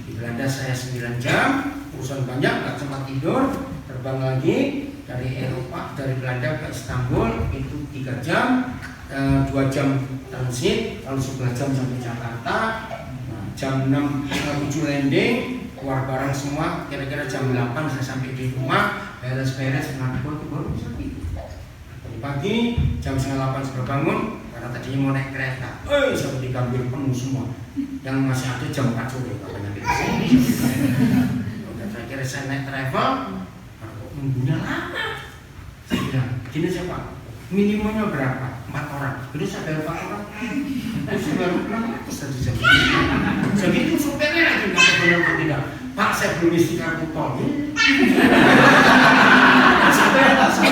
[SPEAKER 1] Di Belanda saya 9 jam, urusan banyak, nggak sempat tidur, terbang lagi. Dari Eropa, dari Belanda ke Istanbul itu 3 jam, 2 jam transit, lalu 11 jam sampai Jakarta. Nah, jam 6, 7 landing, keluar barang semua, kira-kira jam 8 saya sampai di rumah, beres-beres, ngangkut baru bisa tidur. Pagi jam 7:30 sudah bangun, karena tadinya mau naik kereta, sampai diambil penuh semua. Yang masih ada jam 4 sore, katanya di sini. Udah terakhir saya naik travel. Nunggunya lama. Saya bilang, gini saya Pak, minimumnya berapa? 4 orang. Jadi saya bayar 4 orang. Saya bayar 600 tadi jam. Jadi itu supirnya lagi nggak benar atau tidak. Pak, saya belum isi kartu tol. Saya bayar tak saya.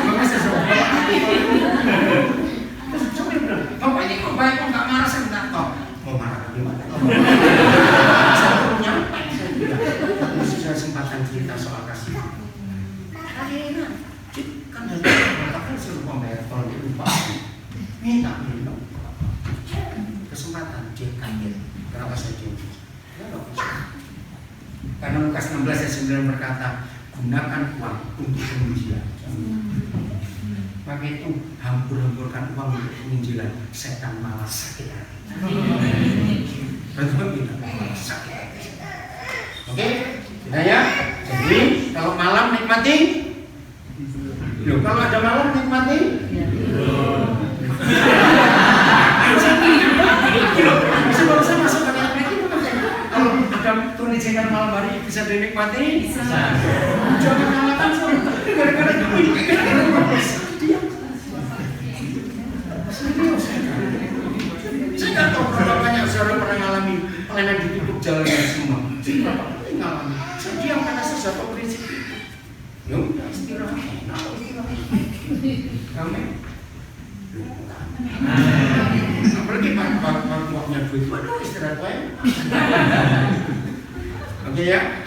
[SPEAKER 1] Maka saya suruh bawa kartu tol. Terus supir bilang, Bapak ini kok baik kok nggak marah saya minta tol. Mau marah gimana? Saya belum nyampe. Saya bilang. Kesempatan cerita soal kasih. Akhirnya, kan dari katakan suruh pembayar tol dia lupa. Minta minum. Kesempatan dia kaget. Kenapa saya janji? Karena Lukas 16 ayat 9 berkata, gunakan uang untuk pengujian. Maka maka itu hambur-hamburkan uang untuk penginjilan, setan malah sakit hati. Betul tidak? Sakit hati. Oke, sudah ya. Jadi kalau malam nikmati. Loh, kalau ada malam nikmati. Sebelum saya masuk ke dalam itu, kalau ada turun izinkan malam hari bisa dinikmati. Bisa. Jangan kalahkan soalnya. Gara-gara itu. Serius. Saya nggak tahu berapa banyak seorang pernah mengalami pelayanan ditutup jalannya semua. Berapa kali ngalami? Saya diam karena saya jatuh prinsip itu. Ya udah istirahat. Amin. Apalagi waktunya duit, waduh istirahat aja. Oke ya,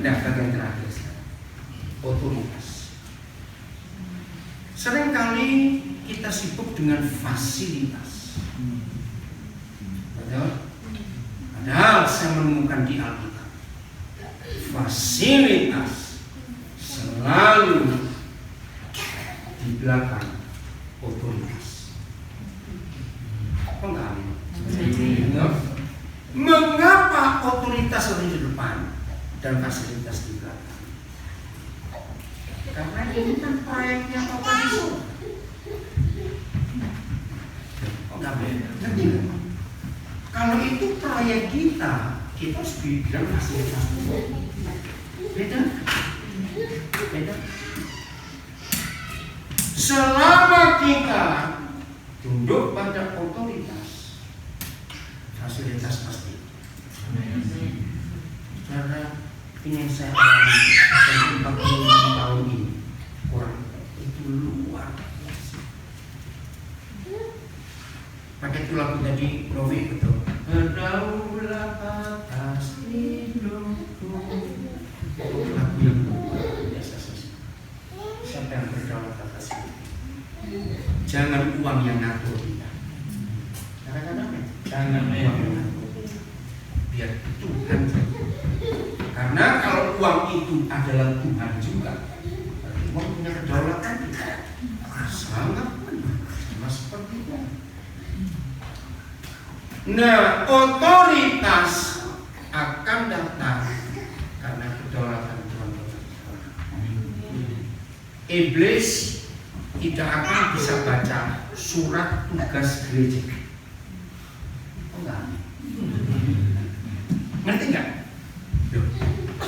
[SPEAKER 1] udah bagian terakhir. Otoritas. Seringkali kita sibuk dengan fasilitas. Betul? Padahal saya menemukan di Alkitab, fasilitas selalu di belakang otoritas. Enggak. Mengapa otoritas ada di depan dan fasilitas di belakang? Karena ini kan proyeknya Bapak di surga. Enggak beda. Kalau itu proyek kita harus bilang fasilitas. Beda. Selama kita tunduk pada otoritas, fasilitas pasti. Karena ini yang saya alami selama 46 tahun ini, kurang itu luar biasa. Pakai itu lagu tadi Novi betul. Berdaulat atas hidupku. Lagu yang luar biasa. Siapa yang berdaulat atas hidupku? Jangan uang yang ngatur kita. Jangan uang yang ngatur. Biar Tuhan saja. Karena kalau uang itu adalah Tuhan juga, berarti uang punya kedaulatan kita. Sangat benar. Sama seperti itu. Nah, otoritas akan datang karena kedaulatan Tuhan. Iblis tidak akan bisa baca surat tugas gereja. Enggak. Ngerti nggak?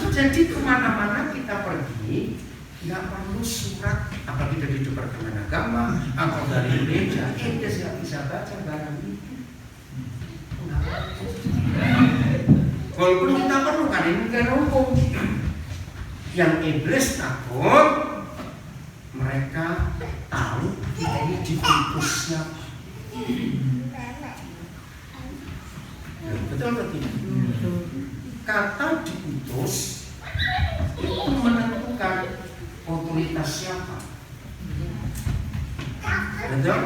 [SPEAKER 1] Jadi kemana-mana kita pergi, nggak perlu surat, apalagi dari Departemen Agama atau dari gereja. Dia tidak bisa baca barang itu. Walaupun kita perlu, kan ini bukan hukum. Yang iblis takut, mereka tahu kita ini diutus siapa. Betul atau tidak? Kata diutus itu menentukan otoritas siapa. Betul?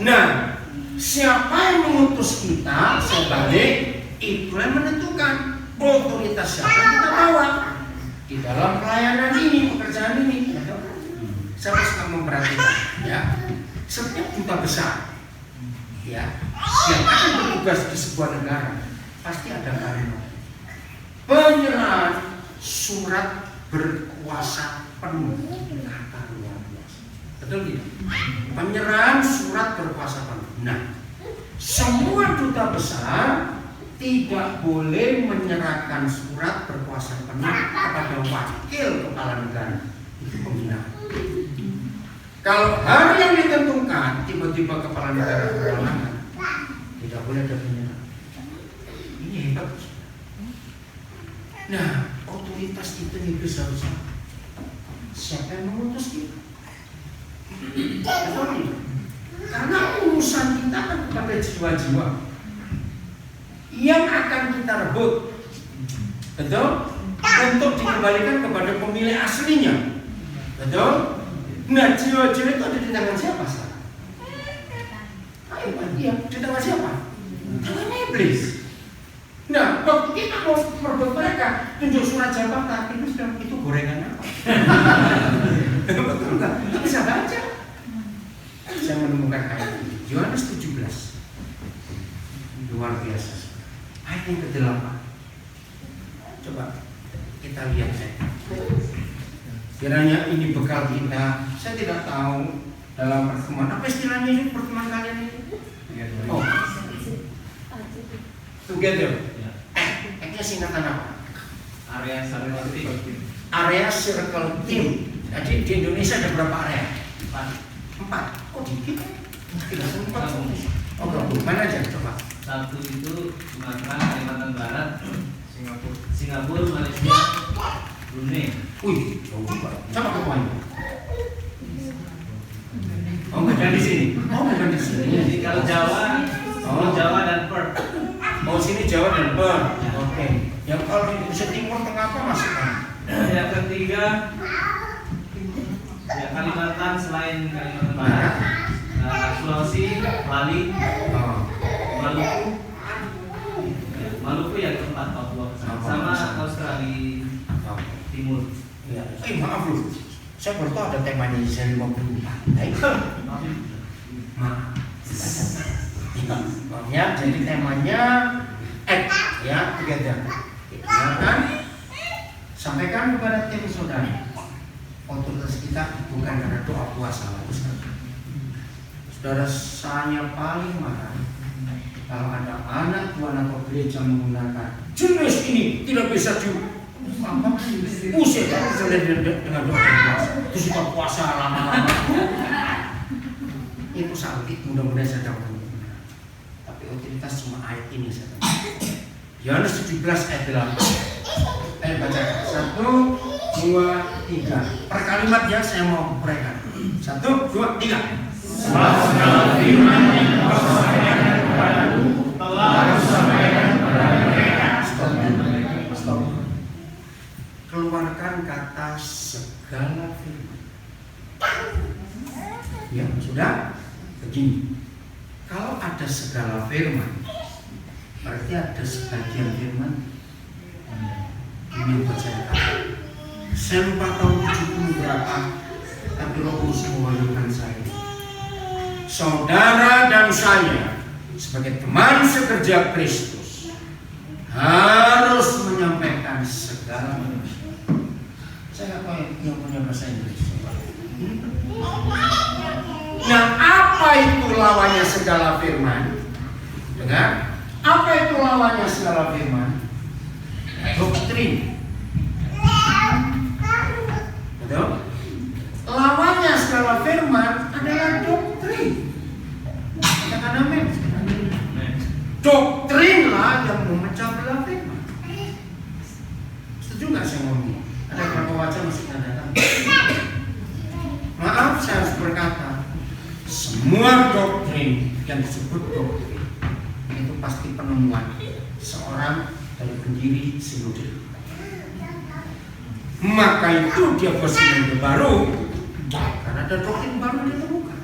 [SPEAKER 1] Nah, siapa yang mengutus kita sebalik itu yang menentukan otoritas siapa yang kita bawa di dalam pelayanan ini, pekerjaan ini. Saya suka memperhatikan, ya, setiap duta besar, ya, yang akan bertugas di sebuah negara pasti ada kalimat penyerahan surat berkuasa penuh. Kata luar biasa. Betul tidak? Penyerahan surat berkuasa penuh. Nah, semua duta besar tidak boleh menyerahkan surat berkuasa penuh kepada wakil kepala negara. Itu pembinaan. Kalau hari yang ditentukan tiba-tiba kepala negara berhalangan, tidak boleh ada penyerahan. Ini hebat. Nah, otoritas itu bisa harus siapa yang mengutus kita? Karena urusan kita kan kepada jiwa-jiwa yang akan kita rebut, betul? Untuk dikembalikan kepada pemilik aslinya, betul? Nah, jiwa-jiwa itu ada di tangan siapa sekarang? Ayo, iya, di tangan siapa? Tangan iblis. Nah, waktu kita mau merebut mereka, tunjuk surat jabatan, itu gorengan apa? Betul nggak? Kita bisa baca. saya menemukan ayat ini. Yohanes 17. Luar biasa. Ayat yang ke-8. Coba kita lihat saya. Kiranya ini bekal kita. Saya tidak tahu dalam pertemuan apa istilahnya ini pertemuan kalian ini? Oh, together. Nya singkatan apa?
[SPEAKER 2] Area circle team.
[SPEAKER 1] Area circle team. Jadi di Indonesia ada berapa area? 4. Kok dikit? Tidak sempat. Oh, mana aja coba?
[SPEAKER 2] Satu itu Sumatera, Kalimantan Barat, Singapura, Malaysia, Brunei.
[SPEAKER 1] Wih, jauh juga. Coba ketuanya. Oh, bukan di sini. Oh, bukan di sini.
[SPEAKER 2] Jadi kalau Jawa, Jawa dan Perth.
[SPEAKER 1] Oh, sini Jawa dan Perth. Oke. Yang kalau di Indonesia Timur Tengah apa masukkan?
[SPEAKER 2] Yang ketiga, ya Kalimantan selain Kalimantan Barat, Sulawesi, Bali, Maluku. Maluku yang keempat Papua sama Australia Timur.
[SPEAKER 1] Ya. Maaf loh. Saya baru tahu ada temanya saya 54. Maaf. Ya, jadi temanya ya together. Ya kan? Sampaikan kepada tim saudara. Otoritas kita bukan karena doa puasa lagi. Saudara, saya paling marah kalau ada anak Tuhan atau gereja menggunakan jenis ini tidak bisa usir dengan doa puasa. Terus kita puasa lama-lama. Itu sakit, mudah-mudahan saya dapat. Tapi otoritas cuma ayat ini saja. Yohanes 17 ayat 8. Ayo baca 1, 2, 3. Per kalimat ya saya mau uraikan. 1, 2, 3.
[SPEAKER 4] Sebab segala firman yang kau sampaikan kepadaku telah kusampaikan kepada mereka.
[SPEAKER 1] Stop. Keluarkan kata segala firman. Ya sudah. Begini. Kalau ada segala firman, berarti ada sebagian firman ini buat saya tahu. Saya lupa tahun 70 berapa, tapi Roh Kudus mewahyukan saya. Saudara dan saya sebagai teman sekerja Kristus harus menyampaikan segala firman. Saya nggak tahu yang punya bahasa Inggris. Nah, apa itu lawannya segala firman? Dengar, apa itu lawannya segala firman? Doktrin. Betul? Lawannya segala firman adalah doktrin. Katakan amin. Doktrinlah yang memecah belah firman. Setuju nggak saya ngomong? Ada berapa wajah masih tanda tanya? Maaf, saya harus berkata, semua doktrin yang disebut doktrin itu pasti penemuan seorang dari pendiri sinode. Maka itu dia buat sinode baru karena ada doktrin baru ditemukan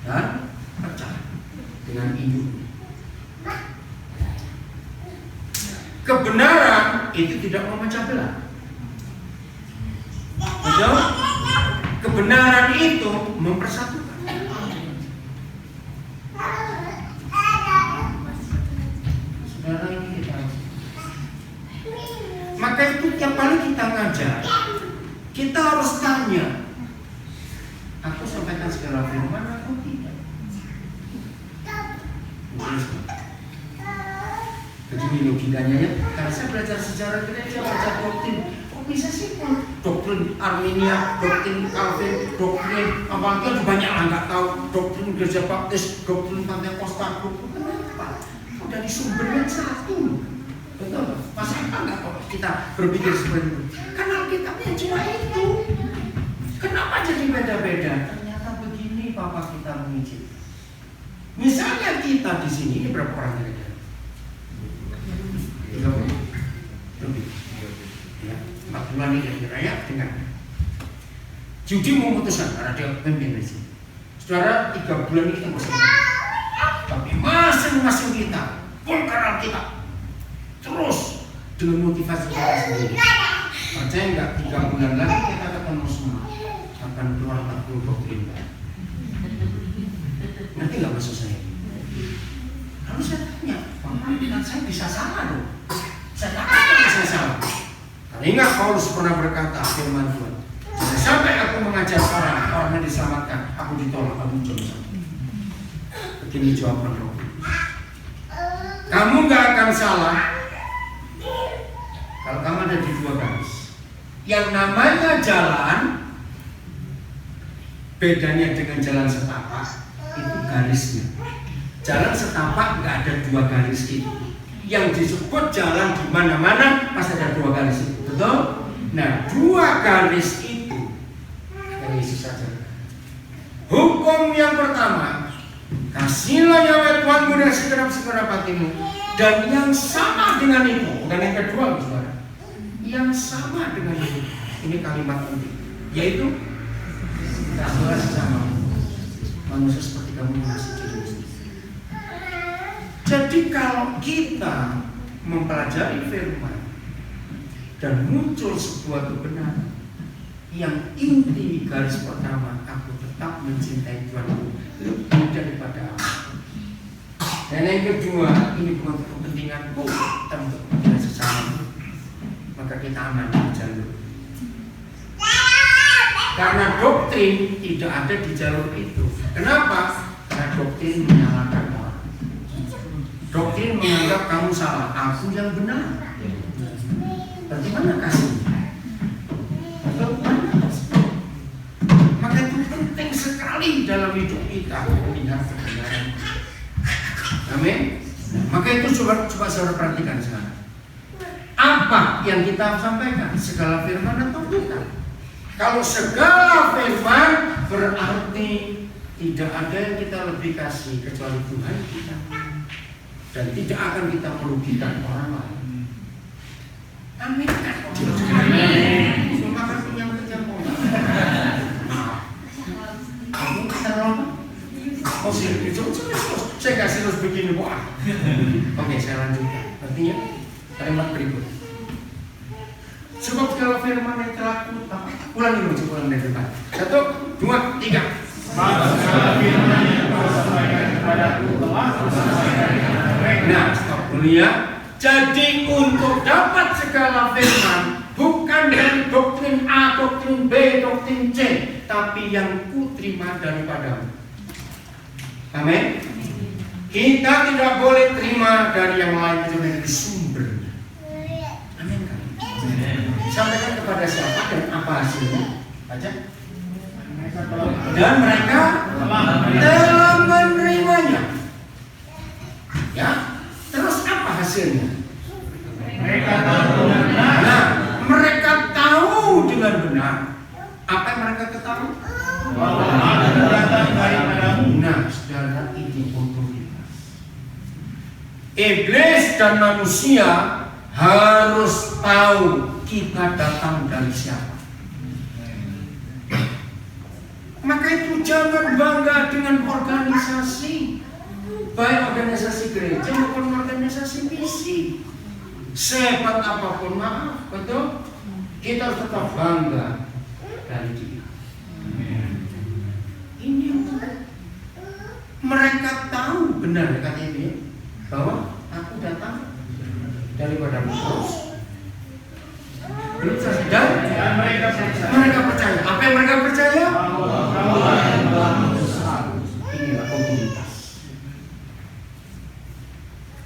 [SPEAKER 1] dan pecah dengan induk. Kebenaran itu tidak memecah belah. Betul? Kebenaran itu mempersatukan. Saudara, ini kita. Maka itu tiap kali kita ngajar, kita harus tanya, aku sampaikan segala firman atau tidak? Begini logikanya ya. Karena saya belajar sejarah gereja, baca doktrin. Kok bisa sih doktrin Armenia, doktrin Calvin, doktrin apalagi ada banyak lah nggak tahu, doktrin gereja Baptis, doktrin Pantekosta, kenapa? Dari sumbernya satu, betul? Masa nggak kok kita berpikir seperti itu? Karena Alkitabnya cuma itu. Kenapa jadi beda-beda? Ternyata begini Bapak kita menguji. Misalnya kita di sini ini berapa orang kira-kira? 30 lebih. Ya, 4 bulan ini kira-kira ya dengan Judi memutuskan karena dia pemimpin di sini. Saudara, 3 bulan ini kita bersama. Tapi masing-masing kita bongkar Alkitab terus dengan motivasi kita sendiri. Percaya nggak 3 bulan lagi kita ketemu semua akan keluar 40 doktrin. Ingat Paulus pernah berkata firman Tuhan, sampai aku mengajar orang yang diselamatkan, aku ditolak, aku mencoba. Begini jawaban Roh Kudus. Kamu gak akan salah kalau kamu ada di dua garis. Yang namanya jalan, bedanya dengan jalan setapak itu garisnya. Jalan setapak nggak ada dua garis itu. Yang disebut jalan di mana-mana pasti ada dua garis itu, betul? Nah, dua garis itu yang Yesus ajarkan. Hukum yang pertama, kasihlah Yahweh Tuhanmu dengan segenap hatimu. Dan yang sama dengan itu, bukan yang kedua, saudara. Yang sama dengan itu, ini kalimat penting, yaitu kasihlah sesama manusia seperti kamu mengasihi diri sendiri. Jadi kalau kita mempelajari firman dan muncul sebuah kebenaran yang inti garis pertama, aku tetap mencintai Tuhanku lebih daripada apa. Dan yang kedua, ini bukan untuk kepentinganku, tapi untuk kepentingan sesama. Maka kita aman di jalur. Karena doktrin tidak ada di jalur itu. Kenapa? Karena doktrin menyalahkan orang. Doktrin menganggap kamu salah, aku yang benar. Berarti mana kasihnya? Maka itu penting sekali dalam hidup kita melihat kebenaran. Amin. Maka itu coba saudara perhatikan sekarang. Apa yang kita sampaikan? Segala firman atau bukan? Kalau segala firman berarti tidak ada yang kita lebih kasih kecuali Tuhan kita. Dan tidak akan kita merugikan orang lain. Amin. Amin. Cuma kan punya kerja pola. Kamu terlalu. Oh sih, saya kasih terus begini Pak. Oke, saya lanjutkan. Artinya kalimat berikut. Sebab segala firman yang telah ulangi dulu, ulang dari depan. 1, 2, 3.
[SPEAKER 4] Segala firman yang kau sampaikan kepadaku telah kusampaikan kepada mereka.
[SPEAKER 1] Nah, stop dulu ya. Jadi untuk dapat segala firman bukan dari doktrin A, doktrin B, doktrin C, tapi yang kuterima daripadamu. Amin. Kita tidak boleh terima dari yang lain kecuali dari sumbernya. Amin kan? Sampaikan kepada siapa dan apa hasilnya? Baca. Dan mereka telah menerimanya. Ya. Terus apa hasilnya?
[SPEAKER 4] Mereka tahu dengan benar.
[SPEAKER 1] Nah, mereka tahu dengan benar. Apa yang mereka ketahui?
[SPEAKER 4] Bahwa aku datang daripadamu.
[SPEAKER 1] Nah, saudara, ini otoritas. Iblis dan manusia harus tahu kita datang dari siapa. Maka itu jangan bangga dengan organisasi, baik organisasi gereja maupun organisasi misi. Sehebat apapun, maaf, betul? Kita harus tetap bangga dari dia. Ini yang mereka tahu benar kata ini bahwa aku datang daripada Paulus. Belum selesai dan mereka percaya. Apa yang mereka percaya? Inilah komunitas.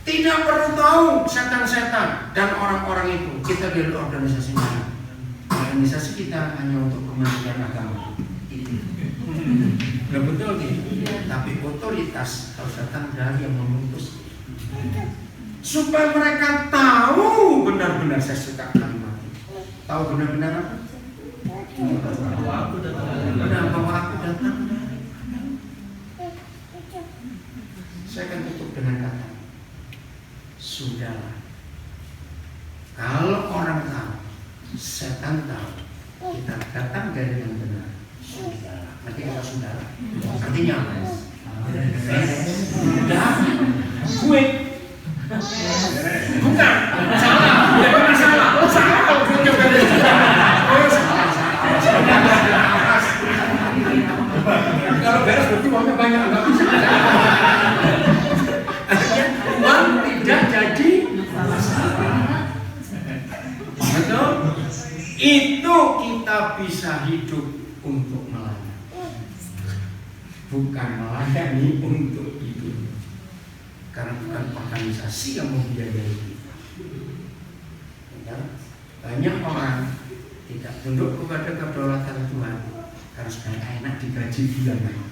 [SPEAKER 1] Tidak perlu tahu setan-setan dan orang-orang itu. Kita dari organisasi mana? Organisasi kita hanya untuk kepentingan agama. Gak betul gitu. Tapi otoritas harus datang dari yang memutus. Supaya mereka tahu benar-benar, saya suka kalimat ini. Tahu benar-benar apa? Benar bahwa aku datang. Saya akan tutup dengan kata, sudahlah. Kalau orang tahu, setan tahu, kita datang dari yang benar. Sudahlah. Nanti kata sudahlah. Artinya apa? Sudah. Gue. Bukan. Salah. Bukan salah. Salah kalau gue juga dari oh salah. Kalau beres berarti uangnya banyak. Enggak bisa. Akhirnya uang tidak jadi masalah. Betul? kita bisa hidup untuk melayani, bukan melayani untuk hidup. Karena bukan organisasi yang membiayai kita. Ya, banyak orang tidak tunduk kepada kedaulatan Tuhan karena supaya enak digaji bulanan.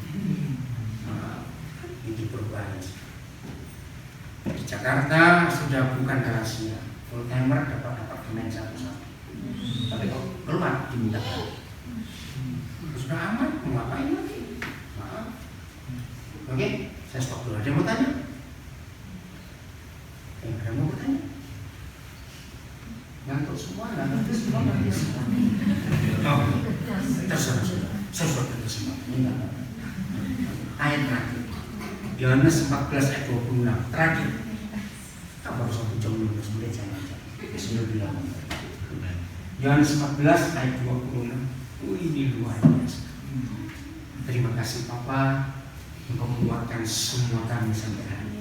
[SPEAKER 1] Itu berbahaya. Di Jakarta sudah bukan rahasia, full timer dapat apartemen satu-satu. Tapi kok keluar diminta sudah aman, mau ngapain lagi? Maaf. Oke, saya stop dulu. Ada yang mau tanya? Ada yang mau bertanya? Ngantuk semua, ngantuk semua. Oh, terserah. Saya sudah ngantuk semua. Ayat terakhir, Yohanes 14 ayat 26 terakhir. Apa harus 1 jam 15 menit saya baca? Sudah bilang. Yohanes 14 ayat 26. Ini luar biasa. Terima kasih Papa, Engkau menguatkan semua kami sampai hari ini.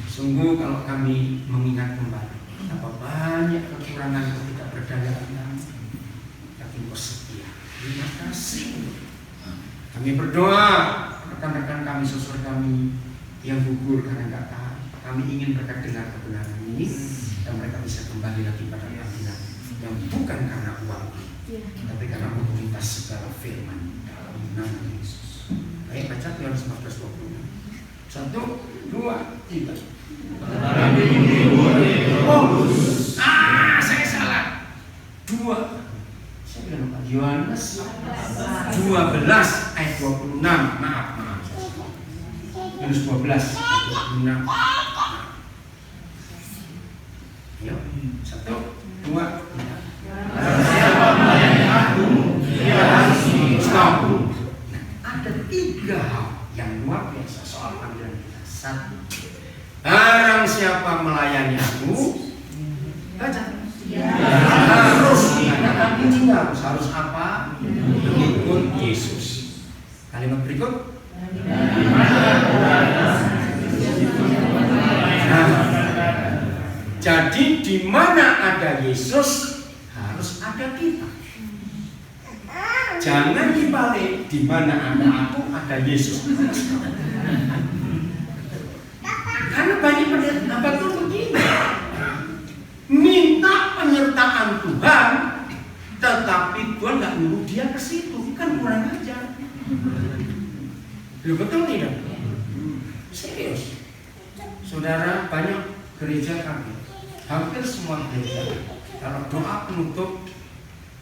[SPEAKER 1] Sungguh kalau kami mengingat kembali apa banyak kekurangan ketidakberdayaan kami, tapi Engkau setia. Terima kasih. Kami berdoa rekan-rekan kami, saudara kami yang gugur karena tidak tahan. Kami ingin mereka dengar kebenaran ini dan mereka bisa kembali lagi pada panggilan yang bukan karena uang, tapi karena otoritas segala firman dalam nama Yesus. Baik, baca Yohanes 14:26. 1, 2, 3. Saya salah. 2. Saya bilang apa? Yohanes 12 ayat 26. Maaf. Yohanes 12 ayat 26. Yuk, 1, 2, 3.
[SPEAKER 4] Siapa melayani aku, dia harus
[SPEAKER 1] Stop. Ada 3 hal yang luar biasa soal panggilan kita. 1, barang siapa melayani aku, baca. Harus mengadakan Injil. Harus apa? Mengikut Yesus. Kalimat berikut. Jadi di mana ada Yesus harus ada kita. Jangan dibalik, di mana ada aku ada Yesus. Karena banyak pendeta itu begini, minta penyertaan Tuhan, tetapi Tuhan nggak nyuruh dia ke situ, kan kurang ajar. Betul tidak? Serius, saudara, banyak gereja kami, hampir semua gereja, kalau doa penutup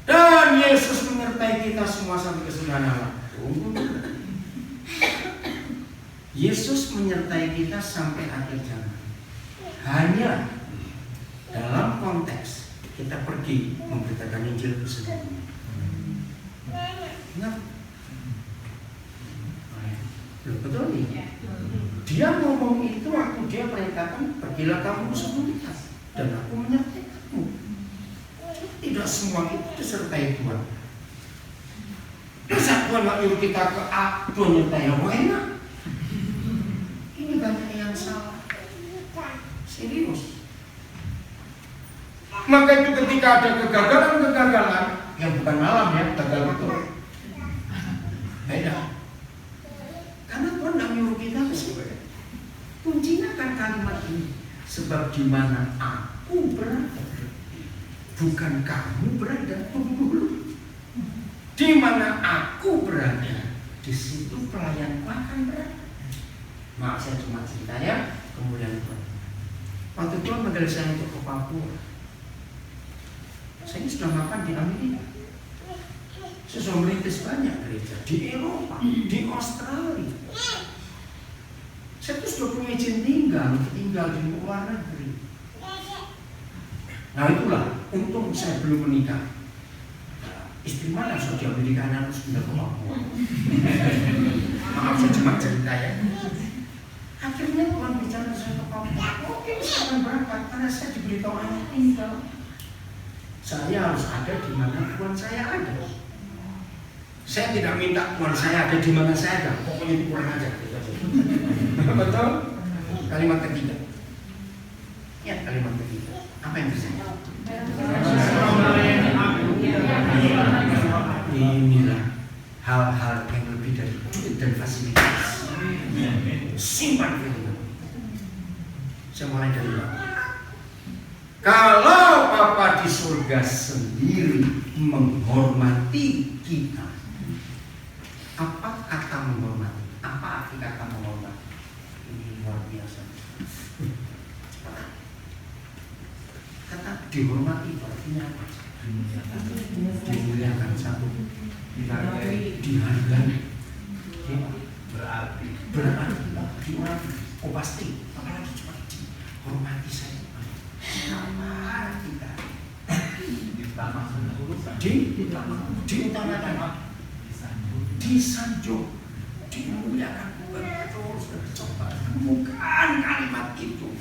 [SPEAKER 1] dan Yesus menyertai kita semua sampai kesudahan Allah. Yesus menyertai kita sampai akhir zaman. Hanya dalam konteks kita pergi memberitakan Injil ke seluruh dunia. Ingat? Loh, betul nih? Dia ngomong itu waktu dia perintahkan, pergilah kamu ke seluruh dunia dan aku menyertai kamu. Tidak semua itu disertai Tuhan. Masa Tuhan nggak nyuruh kita ke A, Tuhan nyertai yang enak? Ini banyak yang salah. Serius. Maka itu ketika ada kegagalan yang bukan malam ya, gagal betul. Beda. Karena Tuhan nggak nyuruh kita ke situ. Kuncinya kan kalimat ini. Sebab di mana aku berada, bukan kamu berada. Tunggu dulu. Di mana aku berada, di situ pelayanku akan berada. Maaf, saya cuma cerita ya. Kemudian waktu Tuhan panggil saya untuk ke Papua, saya sudah makan di Amerika. Saya sudah merintis banyak gereja di Eropa, di Australia. Saya tuh sudah punya izin tinggal di luar negeri. Nah itulah, untung saya belum menikah. Istri mana sudah di Amerika, anak sudah ke Papua. Maaf, saya cuma cerita ya. Akhirnya Tuhan bicara saya ke Papua. Oke, saya akan berangkat karena saya diberitahu anak tinggal. Saya harus ada di mana Tuhan saya ada. Saya tidak minta Tuhan saya ada di mana saya ada. Pokoknya itu kurang aja. Betul? Kalimat ketiga. Ya, kalimat ketiga. Apa yang terjadi? Inilah hal-hal yang lebih dari duit dan fasilitas. Simpan firman. Saya mulai dari Bapak. Kalau Bapa di surga sendiri menghormati kita, apa kata menghormati? Apa arti kata menghormati? Ini luar biasa. Kata dihormati artinya apa? Dimuliakan satu, dihargai, berarti, oh pasti, apalagi cuma dihormati saya. Nama kita diutamakan, disanjung, dimuliakan, betul. Coba bukan kalimat itu.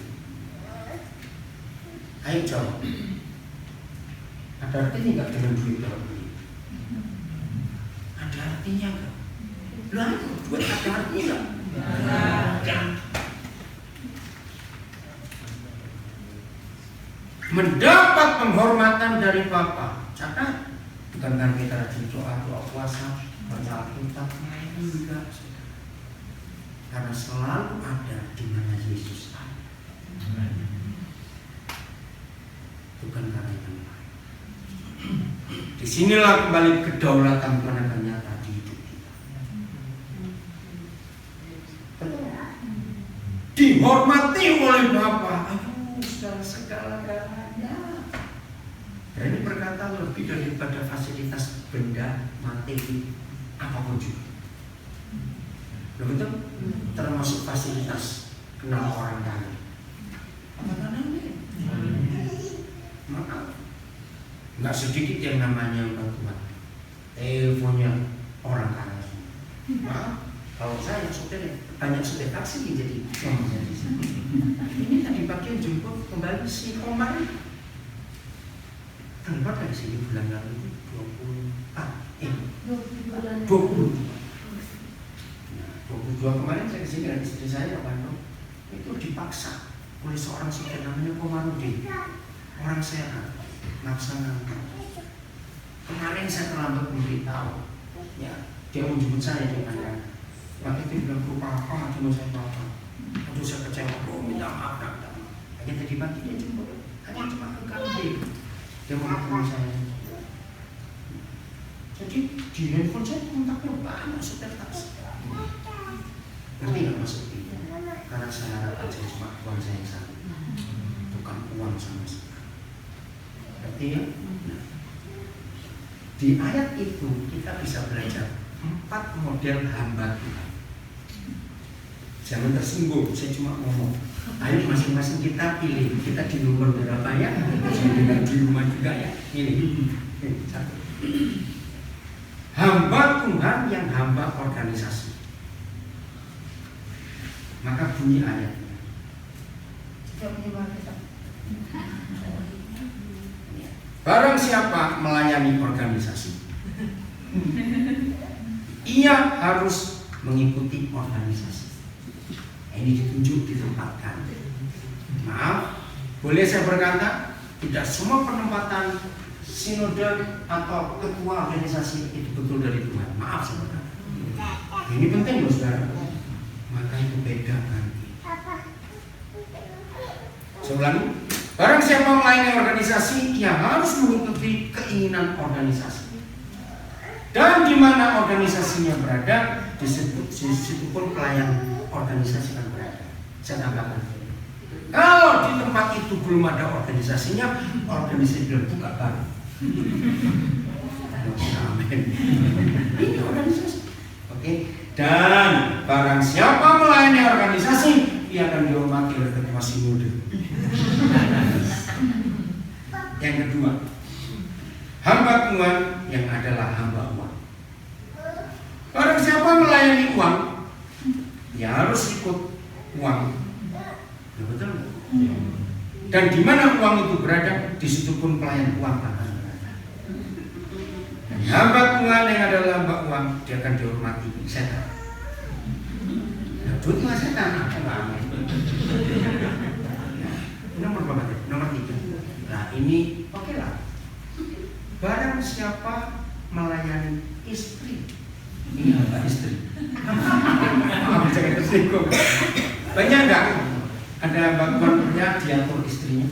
[SPEAKER 1] Ayo jawab. Ada artinya nggak dengan duit dalam ini? Ada artinya nggak? Lah itu duit ada artinya nggak? Mendapat penghormatan dari Bapa. Catat, bukan karena kita rajin doa puasa, baca Alkitab, enggak. Karena selalu ada di mana Yesus ada. Bukan karena yang lain. Disinilah kembali kedaulatan Tuhan akan nyata di hidup kita. Dihormati oleh Bapa. Segala-galanya. Dan ini berkata lebih daripada fasilitas benda, materi, apapun juga. Betul? Termasuk fasilitas kenal orang kaya. Apa namanya? Maaf. Nggak sedikit yang namanya bantuan. Teleponnya orang kaya. Maaf. Kalau saya supirnya banyak supir taksi jadi ini tadi pagi jemput kembali si Komar. Tempat dari sini bulan lalu 22 kemarin saya kesini dengan istri saya Pak Bandung. Itu dipaksa oleh seorang supir namanya Komarudin. Orang sehat, nafsu ngantuk. Kemarin saya terlambat memberitahu. Ya, dia menjemput saya dengan waktu itu bilang berupa apa, cuma saya apa. Aduh saya kecewa, minta maaf. Hanya tadi pagi dia jemput, hanya cuma ke kambing. Dia mau ketemu saya. Jadi di handphone saya kontaknya banyak supir taksi. Ngerti nggak maksudnya? Karena saya harap aja cuma uang saya yang satu, bukan uang sama sekali. Ngerti ya? Nah, di ayat itu kita bisa belajar 4 model hamba Tuhan. Jangan tersinggung, saya cuma ngomong. Ayo masing-masing kita pilih, kita di nomor berapa ya? Dengan di rumah juga ya. Ini satu. Hamba Tuhan yang hamba organisasi. Maka bunyi ayatnya. Barang siapa melayani organisasi, ia harus mengikuti organisasi. Ini ditunjuk, ditempatkan. Maaf, boleh saya berkata, tidak semua penempatan sinode atau ketua organisasi itu betul dari Tuhan. Maaf saya berkata. Ini penting loh saudara. Maka itu beda nanti. Saya ulangi. Barang siapa melayani organisasi, ia harus mengikuti keinginan organisasi. Dan di mana organisasinya berada, di situ pun pelayan organisasi akan berada. Saya tambahkan. Kalau di tempat itu belum ada organisasinya, organisasi belum buka baru. Amin. Ini organisasi. Oke. Dan barang siapa melayani organisasi, ia akan dihormati oleh ketua sinode. Yang kedua, hamba Tuhan yang adalah hamba uang. Barang siapa melayani uang, ya harus ikut uang. Ya, betul. Dan di mana uang itu berada, di situ pun pelayan uang akan berada. Dan hamba Tuhan yang adalah hamba uang, dia akan dihormati setan. Nah, duit nggak setan, nomor berapa? Nomor 3. Nah ini oke lah. Barang siapa melayani istri. Ini apa istri? Maaf, jangan tersinggung. Banyak nggak ada bagian pria diatur istrinya?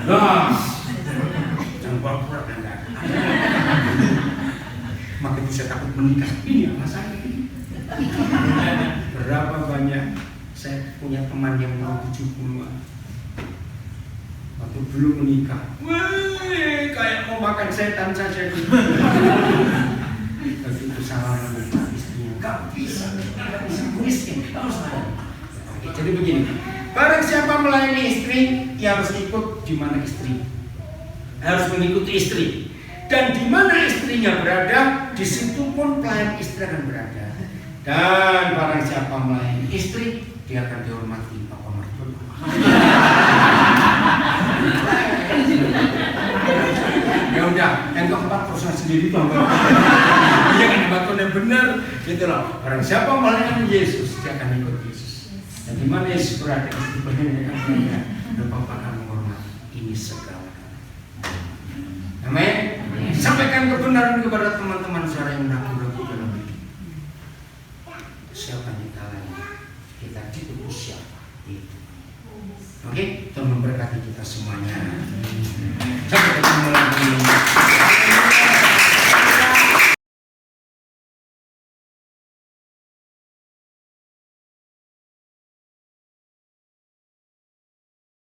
[SPEAKER 1] Nah, jangan pura-pura enggak. Makin bisa takut menikah. Ini apa saya? Berapa banyak saya punya teman yang mau 70-an. Waktu belum menikah, wih, kayak mau makan setan saja. Tapi itu salah istrinya, nggak bisa miskin, harus melayani. Oke, jadi begini, barang siapa melayani istri, ya harus ikut di mana istri, harus mengikuti istri, dan di mana istrinya berada, di situ pun pelayan istri akan berada. Dan barang siapa melayani istri, dia akan dihormati Bapak mertua. Ya udah, yang keempat perusahaan sendiri tuh dia kan bakal yang benar, gitu loh. Barang siapa melayani Yesus, dia akan ikut Yesus. Dan di mana Yesus berada, istri berada akan berada, dan Bapak akan menghormati ini segala. Amin. Sampaikan kebenaran kepada teman-teman saudara yang ragu-ragu dalam hidup. Siapa yang kita layani? Kita itu siapa? Itu. Oke, Tuhan memberkati kita semuanya. Sampai ketemu lagi.